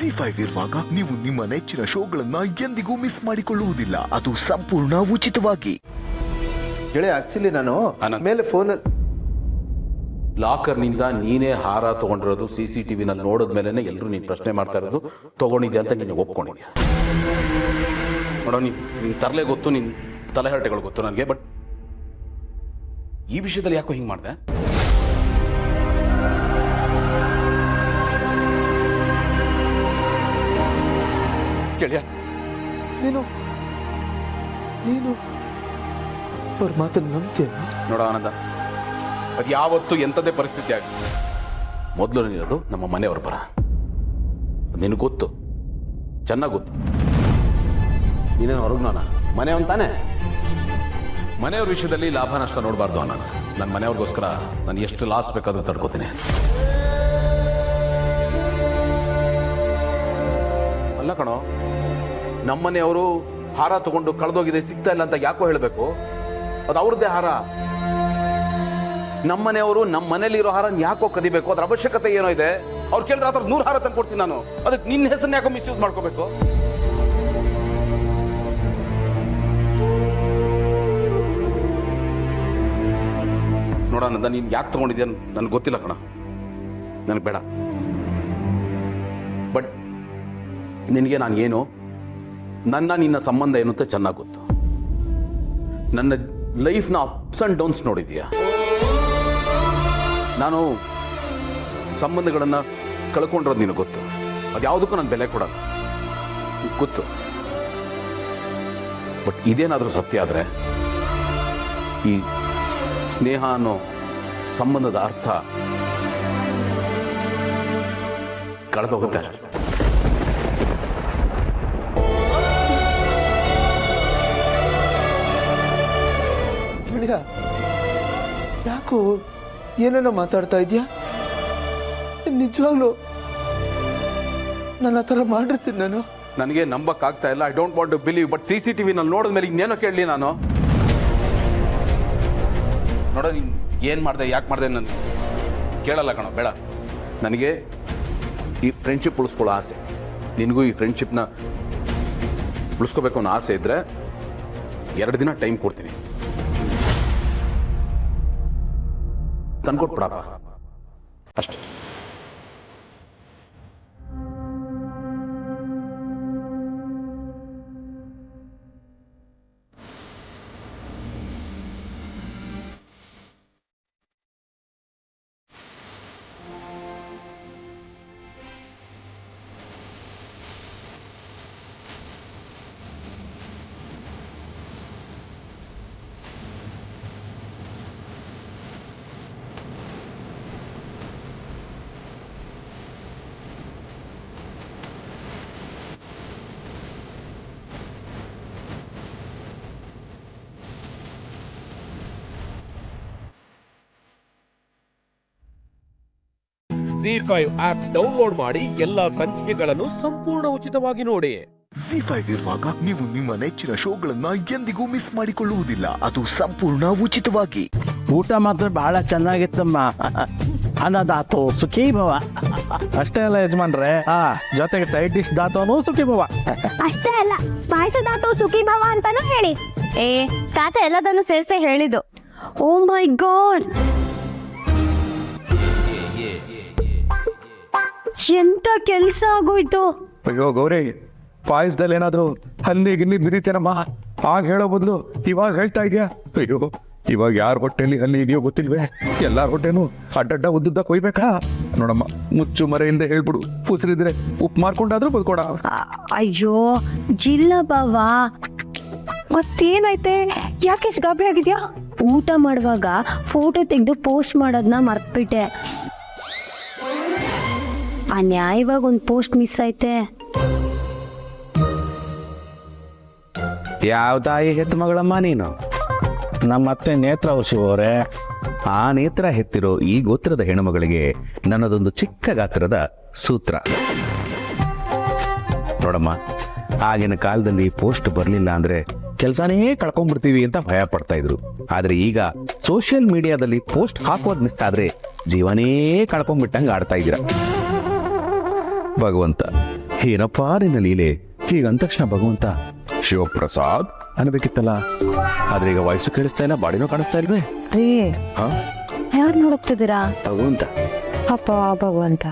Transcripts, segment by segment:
ZEE5 ಇರುವಾಗ ನೀವು ನಿಮ್ಮ ನೆಚ್ಚಿನ ಶೋಗಳನ್ನ ಎಂದಿಗೂ ಮಿಸ್ ಮಾಡಿಕೊಳ್ಳುವುದಿಲ್ಲ. ಅದು ಸಂಪೂರ್ಣ ಉಚಿತವಾಗಿ. ಗೆಳೆಯ ಆಕ್ಚುಲಿ ನಾನು ಮೇಲೆ ಫೋನ್ ಲಾಕರ್ನಿಂದ ನೀನೇ ಹಾರ ತಗೊಂಡಿರೋದು CCTV ನಲ್ಲಿ ನೋಡಿದ ಮೇಲೆನೆ ಎಲ್ಲರೂ ನೀನು ಪ್ರಶ್ನೆ ಮಾಡ್ತಾ ಇರೋದು ತಗೊಂಡಿದ್ಯಾ ಅಂತ ನೀನು ಒಪ್ಕೊಂಡಿದ್ಯಾ. ನೋಡೋ ನೀನು ತರಲೆ ಗೊತ್ತು, ನಿನ್ನ ತಲೆಹರಟೆಗಳು ಗೊತ್ತು ನನಗೆ. ಬಟ್ ಈ ವಿಷಯದಲ್ಲಿ ಯಾಕೋ ಹಿಂಗೆ ಮಾಡಿದೆ? ಗೆಳೆಯ ನೀನು ನೀನು ಅವ್ರ ಮಾತನ್ನು ನಂಬ್ತೇನೆ. ನೋಡ ಆನಂದ, ಅದು ಯಾವತ್ತು ಎಂಥದೇ ಪರಿಸ್ಥಿತಿ ಆಗಲಿ ಮೊದಲು ನೀನದು ನಮ್ಮ ಮನೆಯವ್ರ ಪರ. ನಿನಗೆ ಗೊತ್ತು, ಚೆನ್ನಾಗಿ ಗೊತ್ತು. ನೀನೇನು ಹೊರಗೆ ನಾನು ಮನೆಯವನ್ ತಾನೆ. ಮನೆಯವ್ರ ವಿಷಯದಲ್ಲಿ ಲಾಭ ನಷ್ಟ ನೋಡಬಾರ್ದು ನಾನು. ನನ್ನ ಮನೆಯವ್ರಿಗೋಸ್ಕರ ನಾನು ಎಷ್ಟು ಲಾಸ್ ಬೇಕಾದ್ರೂ ತಡ್ಕೋತೀನಿ. ಅಲ್ಲ ಕಣೋ, ನಮ್ಮನೆಯವರು ಹಾರ ತಗೊಂಡು ಕಳೆದೋಗಿದೆ, ಸಿಗ್ತಾ ಇಲ್ಲ ಅಂತ ಯಾಕೋ ಹೇಳಬೇಕು? ಅದು ಅವ್ರದ್ದೇ ಹಾರ. ನಮ್ಮನೆಯವರು ನಮ್ಮ ಮನೇಲಿರೋ ಹಾರ ಯಾಕೋ ಕದಿಬೇಕು? ಅದ್ರ ಅವಶ್ಯಕತೆ ಏನೋ ಇದೆ? ಅವ್ರು ಕೇಳಿದ್ರೆ ಆ ಥರ 100 ಹಾರ ತಂದು ಕೊಡ್ತೀನಿ ನಾನು. ಅದಕ್ಕೆ ನಿನ್ನ ಹೆಸರನ್ನ ಯಾಕೋ ಮಿಸ್ಯೂಸ್ ಮಾಡ್ಕೋಬೇಕು? ನೋಡೋಣ, ನೀನು ಯಾಕೆ ತಗೊಂಡಿದ್ಯಾ ನನಗೆ ಗೊತ್ತಿಲ್ಲ ಕಣ, ನನಗೆ ಬೇಡ. ಬಟ್ ನಿನಗೆ ನಾನು ಏನು, ನಿನ್ನ ಸಂಬಂಧ ಏನು ಅಂತ ಚೆನ್ನಾಗಿ ಗೊತ್ತು. ನನ್ನ ಲೈಫ್ನ ಅಪ್ಸ್ ಆ್ಯಂಡ್ ಡೌನ್ಸ್ ನೋಡಿದೀಯಾ. ನಾನು ಸಂಬಂಧಗಳನ್ನು ಕಳ್ಕೊಂಡಿರೋದು ನಿನಗೆ ಗೊತ್ತು. ಅದು ಯಾವುದಕ್ಕೂ ನಾನು ಬೆಲೆ ಕೊಡಲ್ಲ, ಗೊತ್ತು. ಬಟ್ ಇದೇನಾದರೂ ಸತ್ಯ ಆದರೆ ಈ ಸ್ನೇಹ ಅನ್ನೋ ಸಂಬಂಧದ ಅರ್ಥ ಕಳೆದೋಗುತ್ತೆ ಅಷ್ಟೆ. ಗೆಳೆಯ ಯಾಕೋ ಏನೇನೋ ಮಾತಾಡ್ತಾ ಇದೆಯಾ? ನಿಜವಾಗ್ಲೂ ನನ್ನ ಆ ಥರ ಮಾಡಿರ್ತೀನಿ ನಾನು. ನನಗೆ ನಂಬಕ್ಕಾಗ್ತಾ ಇಲ್ಲ. I don't want to believe. But CCTV ನಲ್ಲಿ ನೋಡಿದ ಮೇಲೆ ಇನ್ನೇನೋ ಕೇಳಲಿ ನಾನು. ನೋಡೋ, ನೀನು ಏನು ಮಾಡಿದೆ, ಯಾಕೆ ಮಾಡಿದೆ ನನಗೆ ಕೇಳಲ್ಲ ಕಣೋ, ಬೇಡ. ನನಗೆ ಈ ಫ್ರೆಂಡ್ಶಿಪ್ ಉಳಿಸ್ಕೊಳ್ಳೋ ಆಸೆ. ನಿನಗೂ ಈ ಫ್ರೆಂಡ್ಶಿಪ್ನ ಉಳಿಸ್ಕೋಬೇಕು ಅನ್ನೋ ಆಸೆ ಇದ್ದರೆ 2 ದಿನ ಟೈಮ್ ಕೊಡ್ತೀನಿ, ತಂದ್ಕೊಟ್ಬಿಡಪ್ಪ ಅಷ್ಟೇ. ZEE5 ಆಪ್ ಡೌನ್ಲೋಡ್ ಮಾಡಿ ಎಲ್ಲಾ ಸಂಚಿಕೆಗಳನ್ನು ಸಂಪೂರ್ಣ ಉಚಿತವಾಗಿ ನೋಡಿ. ZEE5 ಇರುವಾಗ ನೀವು ನಿಮ್ಮ ನೆಚ್ಚಿನ ಶೋಗಳನ್ನ ಎಂದಿಗೂ ಮಿಸ್ ಮಾಡಿಕೊಳ್ಳುವುದಿಲ್ಲ. ಅದು ಸಂಪೂರ್ಣ ಉಚಿತವಾಗಿ. ಊಟ ಮಾತ್ರ ಬಹಳ ಚೆನ್ನಾಗಿತ್ತಮ್ಮ. ಅನ್ನದಾತು ಸುಖೀ ಭವ. ಅಷ್ಟೇ ಅಲ್ಲ ಯಜಮಾನ್ರೆ, ಜೊತೆಗೆ ಸೈಡ್ ಡಿಶ್ ದಾತವನು ಸುಖಿ ಭವ. ಅಷ್ಟೇ ಅಲ್ಲ, ಪಾಯಸದಾತು ಸುಖಿ ಭವ ಅಂತಾನು ಹೇಳಿ. ತಾತ ಎಲ್ಲದನ್ನು ಸೇರಿಸಿ ಹೇಳಿದ್ದು. ಓ ಮೈ ಗಾಡ್, ಎಂತ ಕೆಲ್ಸ ಆಗೋಯ್ತು. ಅಯ್ಯೋ ಗೌರಿ, ಪಾಯಸದಲ್ಲಿ ಏನಾದ್ರು ಹಲ್ಲಿ ಗಿಲ್ಲಿ ಬಿರಿತೇನಮ್ಮ? ಆಗ ಹೇಳೋ ಬದಲು ಇವಾಗ ಹೇಳ್ತಾ ಇದೆಯಾ? ಅಯ್ಯೋ, ಇವಾಗ ಯಾರ ಹೊಟ್ಟೆಲಿ ಹಲ್ಲಿ ಇದೆಯೋ ಗೊತ್ತಿಲ್ವೇ? ಎಲ್ಲಾರ ಹೊಟ್ಟೆನು ಅಡ್ಡಡ್ಡ ಉದ್ದುದ್ದ ಕೊಯ್ಬೇಕಾ? ನೋಡಮ್ಮ, ಮುಚ್ಚು ಮರೆ ಇಲ್ಲದೆ ಹೇಳ್ಬಿಡು. ಉಸಿರಿದ್ರೆ ಉಪ್ಪು ಮಾರ್ಕೊಂಡಾದ್ರೂ ಬದುಕೋಣ. ಅಯ್ಯೋ ಜಿಲ್ಲ ಬಾವ, ಮತ್ತೇನೈತೆ? ಯಾಕೆಷ್ಟು ಗಾಬರಿ ಆಗಿದ್ಯಾ? ಊಟ ಮಾಡುವಾಗ ಫೋಟೋ ತೆಗೆದು ಪೋಸ್ಟ್ ಮಾಡೋದನ್ನ ಮರ್ತ್ಬಿಟ್ಟೆ. ಅನ್ಯಾಯವಾಗಿ ಒಂದು ಪೋಸ್ಟ್ ಮಿಸ್ ಐತೆ. ಯಾವ ತಾಯಿ ಹೆತ್ತು ಮಗಳಮ್ಮ ನೀನು? ನಮ್ಮತ್ತೆ ನೇತ್ರ ಅವರೇ. ಆ ನೇತ್ರ ಹೆತ್ತಿರೋ ಈ ಗೋತ್ರದ ಹೆಣ್ಣುಮಗಳಿಗೆ ನನ್ನದೊಂದು ಚಿಕ್ಕ ಗಾತ್ರದ ಸೂತ್ರ. ನೋಡಮ್ಮ, ಆಗಿನ ಕಾಲದಲ್ಲಿ ಪೋಸ್ಟ್ ಬರಲಿಲ್ಲ ಅಂದ್ರೆ ಕೆಲಸನೇ ಕಳ್ಕೊಂಡ್ಬಿಡ್ತೀವಿ ಅಂತ ಭಯ ಪಡ್ತಾ ಇದ್ರು. ಆದ್ರೆ ಈಗ ಸೋಷಿಯಲ್ ಮೀಡಿಯಾದಲ್ಲಿ ಪೋಸ್ಟ್ ಹಾಕೋದ್ ಮಿಸ್ ಆದ್ರೆ ಜೀವನೇ ಕಳ್ಕೊಂಡ್ಬಿಟ್ಟಂಗೆ ಆಡ್ತಾ ಇದ್ದೀರ. ಭಗವಂತ ಏನಪ್ಪಾ ನಿನ್ನ ಲೀಲೆ, ಹೀಗಂದ ತಕ್ಷಣ ಭಗವಂತ ಶಿವಪ್ರಸಾದ್ ಅನ್ಬೇಕಿತ್ತಲ್ಲ. ಆದ್ರೆ ಈಗ ವಯಸ್ಸು ಕೇಳಿಸ್ತಾ ಇಲ್ಲ, ಬಾಡಿನೂ ಕಾಣಿಸ್ತಾ ಇಲ್ವೇ? ರೀ ಹಾ, ಯಾರು ನೋಡುತ್ತಿದ್ದೀರಾ? ಭಗವಂತ. ಅಪ್ಪ ಭಗವಂತ.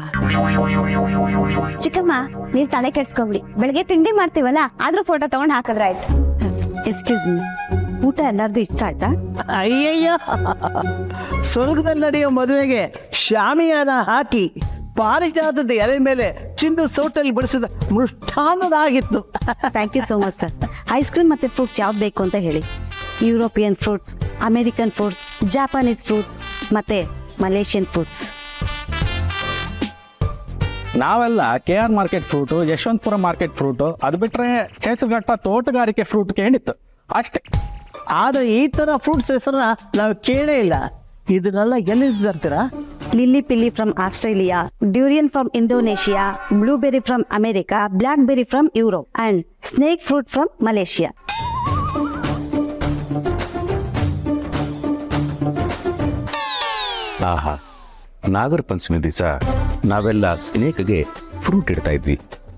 ಚಿಕ್ಕಮ್ಮ, ನೀವ್ ತಲೆ ಕೆಡ್ಸ್ಕೊಬಿಡಿ. ಬೆಳಗ್ಗೆ ತಿಂಡಿ ಮಾಡ್ತೀವಲ್ಲ, ಆದ್ರೂ ಫೋಟೋ ತಗೊಂಡ್ ಹಾಕಿದ್ರಾಯ್ತು. ಎಕ್ಸ್ಕ್ಯೂಸ್ ಮೀ, ಊಟ ಎಲ್ಲಾರ್ದು ಇಷ್ಟ ಆಯ್ತಾ? ಅಯ್ಯಯ್ಯ, ಸ್ವರ್ಗದಲ್ಲಿ ನಡೆಯೋ ಮದುವೆಗೆ ಶಾಮಿಯಾನ ಹಾಕಿ ಪಾರಿಜಾತದ ಎಲೆ ಮೇಲೆ ಚಿಂದು ಸೌಟಲ್ಲಿ ಬಡಿಸಿದ ಮೃಷ್ಟಾನ್ನದಾಗಿತ್ತು. Thank you so much sir. Ice cream ಮತ್ತೆ ಫ್ರೂಟ್ಸ್ ಯಾವ್ದು ಬೇಕು ಅಂತ ಹೇಳಿ. European fruits, American fruits, Japanese fruits ಮತ್ತೆ ಮಲೇಷಿಯನ್ ಫ್ರೂಟ್ಸ್. ನಾವೆಲ್ಲ KR market fruit, Yeshwanthpur market fruit, ಅದು ಬಿಟ್ರೆ ಹೆಸರುಘಟ್ಟ ತೋಟಗಾರಿಕೆ ಫ್ರೂಟ್ ಕೇಳಿತ್ತು ಅಷ್ಟೇ. ಆದರೆ ಈ ಥರ ಫ್ರೂಟ್ಸ್ ಹೆಸರನ್ನ ನಾವು ಕೇಳೇ ಇಲ್ಲ. ಇದನ್ನೆಲ್ಲ ಎಲ್ಲಿಂದ ತರ್ತೀರಾ? Lilly pilly from Australia, durian from Indonesia, blueberry from America, blackberry from Europe and snake fruit from Malaysia. ಆಹಾ, ನಾಗರ ಪಂಚಮಿ ದಿವಸ ನಾವೆಲ್ಲ ಸ್ನೇಕ್ಗೆ ಫ್ರೂಟ್ ಇಡ್ತಾ ಇದ್ವಿ.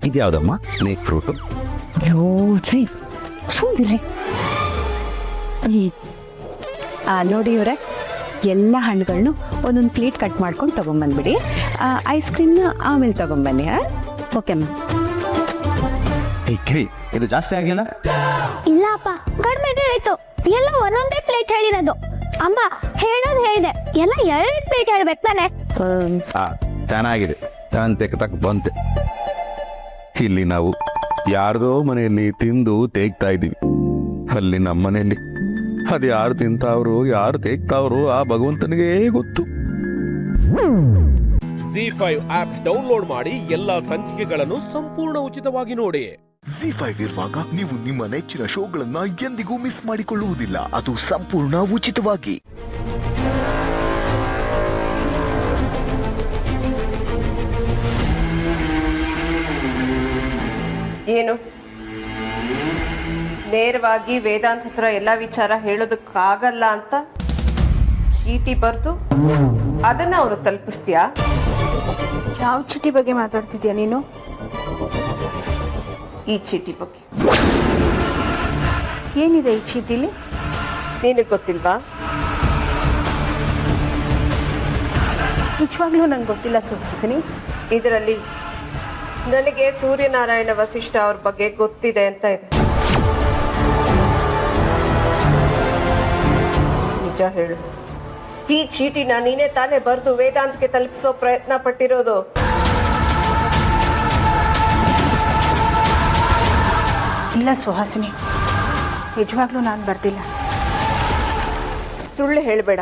ಇದ್ಯಾವ್ದಮ್ಮ ಸ್ನೇಕ್ ಫ್ರೂಟು? ನೋಡಿ ಇವರೇ, ಎಲ್ಲ ಹಣ್ಣುಗಳನ್ನು ಒಂದೊಂದು ಪ್ಲೇಟ್ ಕಟ್ ಮಾಡ್ಕೊಂಡು ತೊಗೊಂಬಂದ್ಬಿಡಿ. ಐಸ್ ಕ್ರೀಮ್ನ ಆಮೇಲೆ ತೊಗೊಂಬನ್ನಿ. Okay ma'am. ಕಿರಿ, ಇದು ಜಾಸ್ತಿ ಆಗಿಲ್ಲ? ಇಲ್ಲ ಅಪ್ಪ, ಕಡಿಮೆ ಆಯ್ತು. ಎಲ್ಲ ಒಂದೊಂದೇ ಪ್ಲೇಟ್ ಹೇಳಿರೋದು. ಅಮ್ಮ ಹೇಳೋದು ಹೇಳಿದೆ, ಎಲ್ಲ 2 ಪ್ಲೇಟ್ ಹೇಳ್ಬೇಕು ತಾನೆ. ಚೆನ್ನಾಗಿದೆ, ಅಂತೆ ತಕ್ಕ ಬಂತೆ. ಇಲ್ಲಿ ನಾವು ಯಾರ್ದೋ ಮನೆಯಲ್ಲಿ ತಿಂದು ತೇಗ್ತಾ ಇದ್ದೀವಿ. ಅಲ್ಲಿ ನಮ್ಮ ಮನೆಯಲ್ಲಿ ಅದು ಯಾರು ತಿಂತಾವ್ರು, ಯಾರು ತೇಗ್ತಾವ್ರು, ಆ ಭಗವಂತನಿಗೆ ಗೊತ್ತು. Z5 ಆಪ್ ಡೌನ್ಲೋಡ್ ಮಾಡಿ ಎಲ್ಲಾ ಸಂಚಿಕೆಗಳನ್ನು ಸಂಪೂರ್ಣ ಉಚಿತವಾಗಿ ನೋಡಿ. Z5 ಇರುವಾಗ ನೀವು ನಿಮ್ಮ ನೆಚ್ಚಿನ ಶೋಗಳನ್ನ ಎಂದಿಗೂ ಮಿಸ್ ಮಾಡಿಕೊಳ್ಳುವುದಿಲ್ಲ. ಅದು ಸಂಪೂರ್ಣ ಉಚಿತವಾಗಿ. ಏನು ನೇರವಾಗಿ ವೇದಾಂತ್ ಹತ್ರ ಎಲ್ಲ ವಿಚಾರ ಹೇಳೋದಕ್ಕಾಗಲ್ಲ ಅಂತ ಚೀಟಿ ಬರೆದು ಅದನ್ನ ಅವನು ತಲುಪಿಸ್ತೀಯಾ? ಯಾವ ಚೀಟಿ ಬಗ್ಗೆ ಮಾತಾಡ್ತಿದ್ಯಾ ನೀನು? ಈ ಚೀಟಿ ಬಗ್ಗೆ. ಏನಿದೆ ಈ ಚೀಟಿಲಿ? ನಿನಗೆ ಗೊತ್ತಿಲ್ವಾ? ನಿಜವಾಗ್ಲೂ ನಂಗೆ ಗೊತ್ತಿಲ್ಲ ಸುಹಾಸಿನಿ. ಇದರಲ್ಲಿ ನನಗೆ ಸೂರ್ಯನಾರಾಯಣ ವಸಿಷ್ಠ ಅವ್ರ ಬಗ್ಗೆ ಗೊತ್ತಿದೆ ಅಂತ ಇದೆ. ನಿಜ ಹೇಳು, ಈ ಚೀಟಿನ ನೀನೇ ತಾನೇ ಬರೆದು ವೇದಾಂತ್ಗೆ ತಲುಪಿಸೋ ಪ್ರಯತ್ನ ಪಟ್ಟಿರೋದು? ಇಲ್ಲ ಸುಹಾಸಿನಿ, ನಿಜವಾಗ್ಲೂ ನಾನು ಬರ್ದಿಲ್ಲ. ಸುಳ್ಳು ಹೇಳಬೇಡ,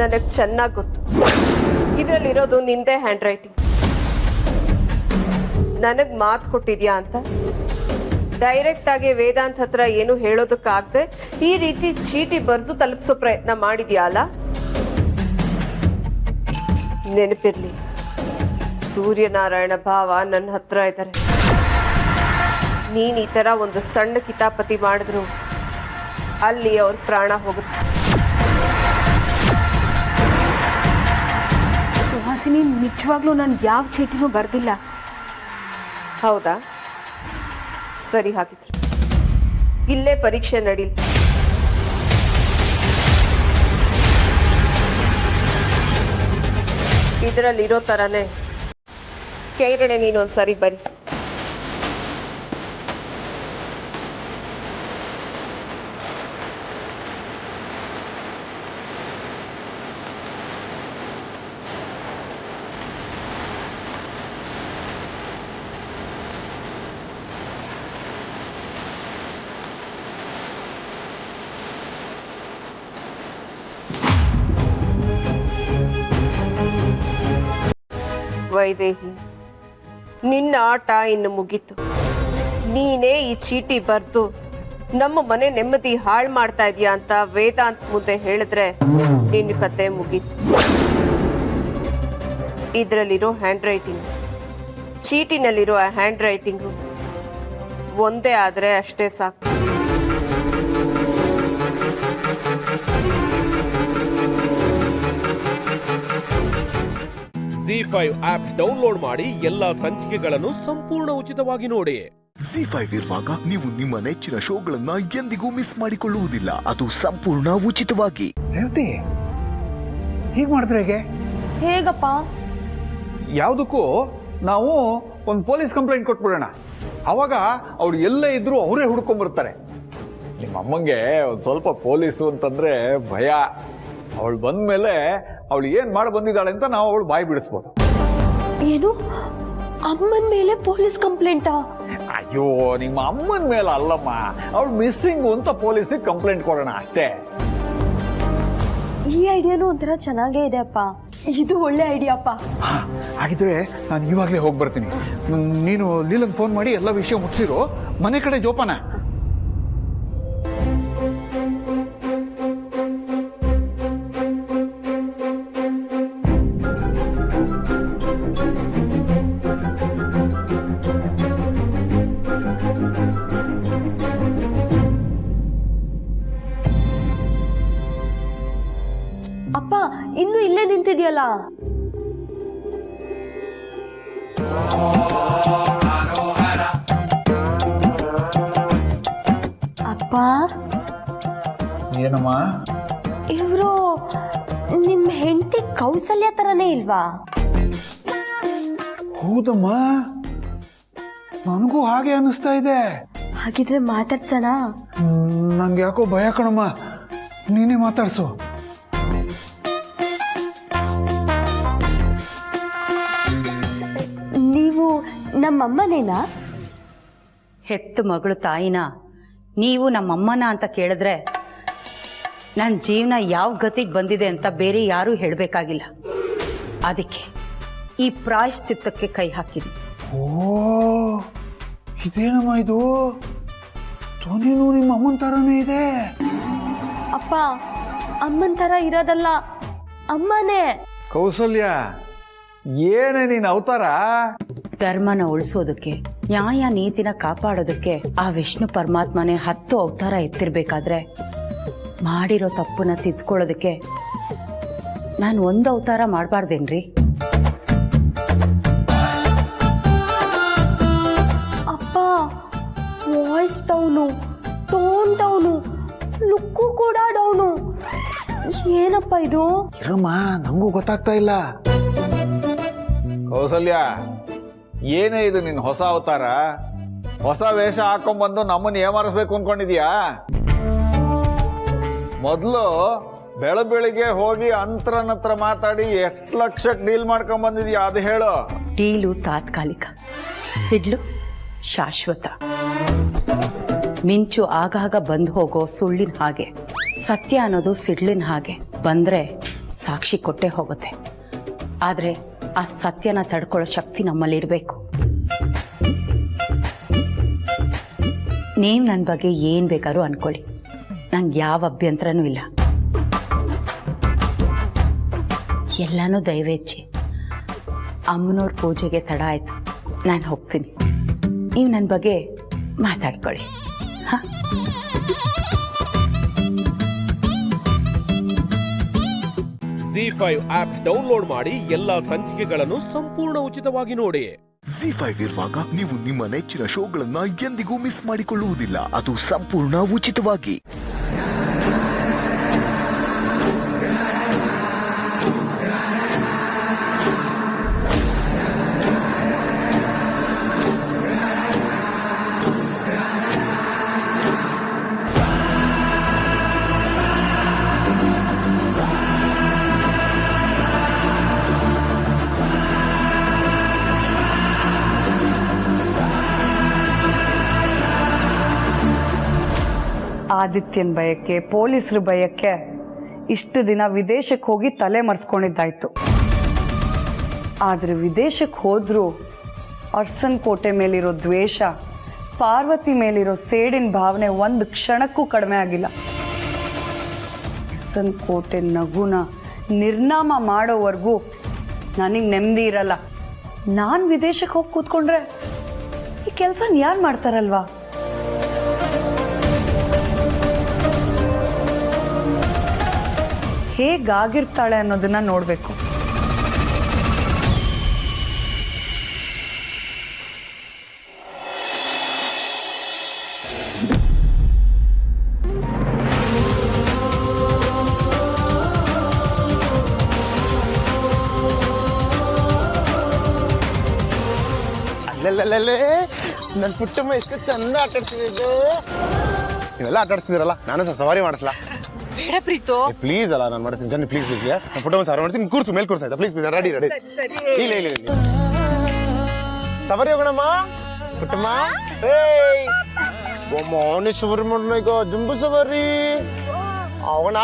ನನಗೆ ಚೆನ್ನಾಗಿ ಗೊತ್ತು ಇದರಲ್ಲಿರೋದು ನಿಂದೇ ಹ್ಯಾಂಡ್ ರೈಟಿಂಗ್. ನನಗೆ ಮಾತು ಕೊಟ್ಟಿದ್ಯಾ ಅಂತ ಡೈರೆಕ್ಟ್ ಆಗಿ ವೇದಾಂತ್ ಹತ್ರ ಏನು ಹೇಳೋದಕ್ಕಾಗದೆ ಈ ರೀತಿ ಚೀಟಿ ಬರೆದು ತಲುಪಿಸೋ ಪ್ರಯತ್ನ ಮಾಡಿದ್ಯಾ ಅಲ್ಲ? ನೆನಪಿರ್ಲಿ, ಸೂರ್ಯನಾರಾಯಣ ಭಾವ ನನ್ನ ಹತ್ರ ಇದ್ದಾರೆ. ನೀನ್ ಈ ತರ ಒಂದು ಸಣ್ಣ ಕಿತಾಪತಿ ಮಾಡಿದ್ರು ಅಲ್ಲಿ ಅವ್ರ ಪ್ರಾಣ ಹೋಗುತ್ತೆ. ಸುಹಾಸಿನಿ, ನಿಜವಾಗ್ಲೂ ನಾನು ಯಾವ ಚೀಟಿನೂ ಬರ್ದಿಲ್ಲ. ಹೌದಾ? ಸರಿ, ಹಾಗಿದ್ರೆ ಇಲ್ಲೇ ಪರೀಕ್ಷೆ ನಡೀಲಿ. ಇದರಲ್ಲಿರೋ ಥರನೇ ಕೆಳಗಡೆ ನೀನೊಂದ್ಸರಿ ಬರಿ. ವೈದೇಹಿ, ನಿನ್ನ ಆಟ ಇನ್ನು ಮುಗೀತು. ನೀನೇ ಈ ಚೀಟಿ ಬರೆದು ನಮ್ಮ ಮನೆ ನೆಮ್ಮದಿ ಹಾಳು ಮಾಡ್ತಾ ಇದೀಯಾ ಅಂತ ವೇದಾಂತ್ ಮುಂದೆ ಹೇಳಿದ್ರೆ ನಿನ್ನ ಕತೆ ಮುಗೀತು. ಇದರಲ್ಲಿರೋ ಹ್ಯಾಂಡ್ ರೈಟಿಂಗ್, ಚೀಟಿನಲ್ಲಿರೋ ಹ್ಯಾಂಡ್ ರೈಟಿಂಗು ಒಂದೇ ಆದರೆ ಅಷ್ಟೇ ಸಾಕು. ZEE5 ಆಪ್ ಡೌನ್ಲೋಡ್ ಮಾಡಿ ಎಲ್ಲಾ ಸಂಚಿಕೆಗಳನ್ನು ಸಂಪೂರ್ಣ ಉಚಿತವಾಗಿ ನೋಡಿ. ZEE5 ಇರುವಾಗ ನೀವು ನಿಮ್ಮ ನೆಚ್ಚಿನ ಶೋಗಳನ್ನ ಎಂದಿಗೂ ಮಿಸ್ ಮಾಡಿಕೊಳ್ಳುವುದಿಲ್ಲ. ಅದು ಸಂಪೂರ್ಣ ಉಚಿತವಾಗಿ. ರೇವತಿ ಹೀಗೆ ಮಾಡಿದ್ರೆ ಹೇಗೆ? ಹೇಗಪ್ಪ? ಯಾವುದಕ್ಕೂ ನಾವು ಒಂದು ಪೊಲೀಸ್ ಕಂಪ್ಲೇಂಟ್ ಕೊಟ್ಬಿಡೋಣ. ಅವಾಗ ಅವ್ರು ಎಲ್ಲೇ ಇದ್ರು ಅವರೇ ಹುಡ್ಕೊಂಡ್ಬರ್ತಾರೆ. ನಿಮ್ಮ ಅಮ್ಮಂಗೆ ಒಂದು ಸ್ವಲ್ಪ ಪೊಲೀಸು ಅಂತಂದ್ರೆ ಭಯ. ಅವಳು ಬಂದ ಮೇಲೆ ಅವಳು ಏನು ಮಾಡಿ ಬಂದಿದ್ದಾಳೆ ಅಂತ ನಾವು ಅವಳು ಬಾಯಿ ಬಿಡಿಸ್ಬೋದು. ಏನು, ಅಮ್ಮನ ಮೇಲೆ ಪೊಲೀಸ್ ಕಂಪ್ಲೇಂಟಾ? ಅಯ್ಯೋ, ನಿಮ್ಮ ಅಮ್ಮನ ಮೇಲೆ ಅಲ್ಲಮ್ಮ, ಅವಳು ಮಿಸ್ಸಿಂಗ್ ಅಂತ ಪೊಲೀಸಿಗೆ ಕಂಪ್ಲೇಂಟ್ ಕೊಡೋಣ ಅಷ್ಟೇ. ಈ ಐಡಿಯಾನು ಒಂಥರ ಚೆನ್ನಾಗೇ ಇದೆ ಅಪ್ಪ. ಇದು ಒಳ್ಳೆ ಐಡಿಯಾ ಅಪ್ಪ. ಹಾಗಿದ್ರೆ ನಾನು ಇವಾಗಲೇ ಹೋಗಿ ಬರ್ತೀನಿ. ನೀನು ಲೀಲಂಗೆ ಫೋನ್ ಮಾಡಿ ಎಲ್ಲ ವಿಷಯ ಮುಗಿಸಿರು. ಮನೆ ಕಡೆ ಜೋಪಾನ. ಅಪ್ಪ, ಇನ್ನು ಇಲ್ಲೇ ನಿಂತಿದ್ಯಲ್ಲ. ಅಪ್ಪ, ಏನಮ್ಮ? ಇವರು ನಿಮ್ಮ ಹೆಂಡತಿ ಕೌಸಲ್ಯ ತರನೇ ಇಲ್ವಾ? ಹೌದಮ್ಮ, ನನಗೂ ಹಾಗೆ ಅನಿಸ್ತಾ ಇದೆ. ಹಾಗಿದ್ರೆ ಮಾತಾಡ್ಸೋಣ. ನಂಗೆ ಯಾಕೋ ಭಯ ಕಣಮ್ಮ, ನೀನೇ ಮಾತಾಡ್ಸು. ನೀವು ನಮ್ಮಮ್ಮನೇನಾ? ಹೆತ್ತು ಮಗಳು ತಾಯಿನ ನೀವು ನಮ್ಮಮ್ಮನ ಅಂತ ಕೇಳಿದ್ರೆ ನನ್ನ ಜೀವನ ಯಾವ ಗತಿಗೆ ಬಂದಿದೆ ಅಂತ ಬೇರೆ ಯಾರೂ ಹೇಳಬೇಕಾಗಿಲ್ಲ. ಅದಕ್ಕೆ ಈ ಪ್ರಾಯಶ್ಚಿತ್ತಕ್ಕೆ ಕೈ ಹಾಕಿದ್ವಿ. ಓ, ಇದೇನಮ್ಮ ಇದು? ಧ್ವನಿನೂ ನಿಮ್ಮ ಅಮ್ಮನ ಥರನೇ ಇದೆ. ಅಪ್ಪ, ಅಮ್ಮನ ಥರ ಇರೋದಲ್ಲ, ಅಮ್ಮನೇ. ಕೌಸಲ್ಯ, ಏನೇ ನೀನು ಅವತಾರ? ಧರ್ಮನ ಉಳಿಸೋದಕ್ಕೆ, ನ್ಯಾಯ ನೀತಿನ ಕಾಪಾಡೋದಕ್ಕೆ ಆ ವಿಷ್ಣು ಪರಮಾತ್ಮನೇ 10 ಅವತಾರ ಎತ್ತಿರ್ಬೇಕಾದ್ರೆ ಮಾಡಿರೋ ತಪ್ಪನ್ನ ತಿದ್ಕೊಳ್ಳೋದಕ್ಕೆ ನಾನು 1 ಅವತಾರ ಮಾಡಬಾರ್ದೇನ್ರಿ? ಅಪ್ಪ, voice down, tone down, look ಕೂಡ ಡೌನು. ಏನಪ್ಪ ಇದು? ಇರಮ್ಮ, ನಂಗೂ ಗೊತ್ತಾಗ್ತಾ ಇಲ್ಲ. ಕೌಸಲ್ಯ, ಏನೇ ಇದು ನಿನ್ನ ಹೊಸ ಅವತಾರ? ಹೊಸ ವೇಷ ಹಾಕೊಂಡ್ಬಂದು ನಮ್ಮನ್ನು ಏಮಾರಿಸ್ಬೇಕು ಅನ್ಕೊಂಡಿದ್ಯಾ? ಮೊದಲು ಬೆಳಗ್ಗೆ ಹೋಗಿ ಅಂತರನತ್ರ ಮಾತಾಡಿ ಎಷ್ಟು ಲಕ್ಷಕ್ಕೆ ಡೀಲ್ ಮಾಡ್ಕೊಂಡ್ ಬಂದಿದ್ಯಾ ಅದು ಹೇಳು. ಡೀಲು ತಾತ್ಕಾಲಿಕ, ಸಿಡ್ಲು ಶಾಶ್ವತ. ಮಿಂಚು ಆಗಾಗ ಬಂದು ಹೋಗೋ ಸುಳ್ಳಿನ ಹಾಗೆ, ಸತ್ಯ ಅನ್ನೋದು ಸಿಡ್ಲಿನ ಹಾಗೆ. ಬಂದ್ರೆ ಸಾಕ್ಷಿ ಕೊಟ್ಟೆ ಹೋಗುತ್ತೆ. ಆದರೆ ಆ ಸತ್ಯನ ತಡ್ಕೊಳ್ಳೋ ಶಕ್ತಿ ನಮ್ಮಲ್ಲಿರಬೇಕು. ನೀವು ನನ್ನ ಬಗ್ಗೆ ಏನು ಬೇಕಾದ್ರೂ ಅನ್ಕೊಳ್ಳಿ, ನಂಗೆ ಯಾವ ಅಭ್ಯಂತರನೂ ಇಲ್ಲ. ಎಲ್ಲನೂ ದಯವೇಚ್ಛೆ. ಅಮ್ಮನವ್ರ ಪೂಜೆಗೆ ತಡ ಆಯಿತು, ನಾನು ಹೋಗ್ತೀನಿ. ನೀವು ನನ್ನ ಬಗ್ಗೆ ಮಾತಾಡ್ಕೊಳ್ಳಿ. ಹಾಂ, ZEE5 ಆಪ್ ಡೌನ್ಲೋಡ್ ಮಾಡಿ ಎಲ್ಲಾ ಸಂಚಿಕೆಗಳನ್ನು ಸಂಪೂರ್ಣ ಉಚಿತವಾಗಿ ನೋಡಿ. ZEE5 ಇರುವಾಗ ನೀವು ನಿಮ್ಮ ನೆಚ್ಚಿನ ಶೋಗಳನ್ನ ಎಂದಿಗೂ ಮಿಸ್ ಮಾಡಿಕೊಳ್ಳುವುದಿಲ್ಲ. ಅದು ಸಂಪೂರ್ಣ ಉಚಿತವಾಗಿ. ಆದಿತ್ಯನ ಭಯಕ್ಕೆ, ಪೊಲೀಸರ ಭಯಕ್ಕೆ ಇಷ್ಟು ದಿನ ವಿದೇಶಕ್ಕೆ ಹೋಗಿ ತಲೆ ಮರೆಸ್ಕೊಂಡಿದ್ದಾಯ್ತು. ಆದರೆ ವಿದೇಶಕ್ಕೆ ಹೋದರೂ ಅರ್ಸನ್ ಕೋಟೆ ಮೇಲಿರೋ ದ್ವೇಷ, ಪಾರ್ವತಿ ಮೇಲಿರೋ ಸೇಡಿನ ಭಾವನೆ ಒಂದು ಕ್ಷಣಕ್ಕೂ ಕಡಿಮೆ ಆಗಿಲ್ಲ. ಅರ್ಸನ್ ಕೋಟೆ ನಗುನ ನಿರ್ನಾಮ ಮಾಡೋವರೆಗೂ ನನಗೆ ನೆಮ್ಮದಿ ಇರಲ್ಲ. ನಾನು ವಿದೇಶಕ್ಕೆ ಹೋಗಿ ಕೂತ್ಕೊಂಡ್ರೆ ಈ ಕೆಲಸ ಯಾರು ಮಾಡ್ತಾರಲ್ವಾ? ಹೇಗಾಗಿರ್ತಾಳೆ ಅನ್ನೋದನ್ನ ನೋಡಬೇಕು. ನನ್ನ ಪುಟ್ಟಮ್ಮ ಎಷ್ಟು ಚಂದ ಆಟ ಆಡ್ತಿದ್ದು. ನೀವೆಲ್ಲ ಆಟ ಆಡ್ತಿದ್ದೀರಲ್ಲ, ನಾನು ಸಹ ಸವಾರಿ ಮಾಡಿಸ್ಲಾ? ಬೇಡ ಪ್ರೀತು. ಪ್ಲೀಸ್ ಅಲ್ಲ, ನಾನು ಮಾಡಿಸ್ತೀನಿ ಜನ, ಪ್ಲೀಸ್ ಪ್ಲೀಸ್. ನಾನು ಪುಟ್ಟಮ್ಮ ಸವಾರಿ ಮಾಡಿಸ್ತೀನಿ, ಕೂರ್ಸು ಮೇಲೆ ಕೂರ್ಸಾಯ್ತಾ ಪ್ಲೀಸ್ ಪ್ಲೀಸ್. Ready ready. ಇಲ್ಲ ಸವಾರಿ ಹೋಗೋಣಮ್ಮ ಪುಟ್ಟಮ್ಮ. ಮಾವನಿ ಸವಾರಿ ಮಾಡೋಣ ಈಗ, ಜಂಬೂ ಸವಾರಿ ಹೋಗೋಣ.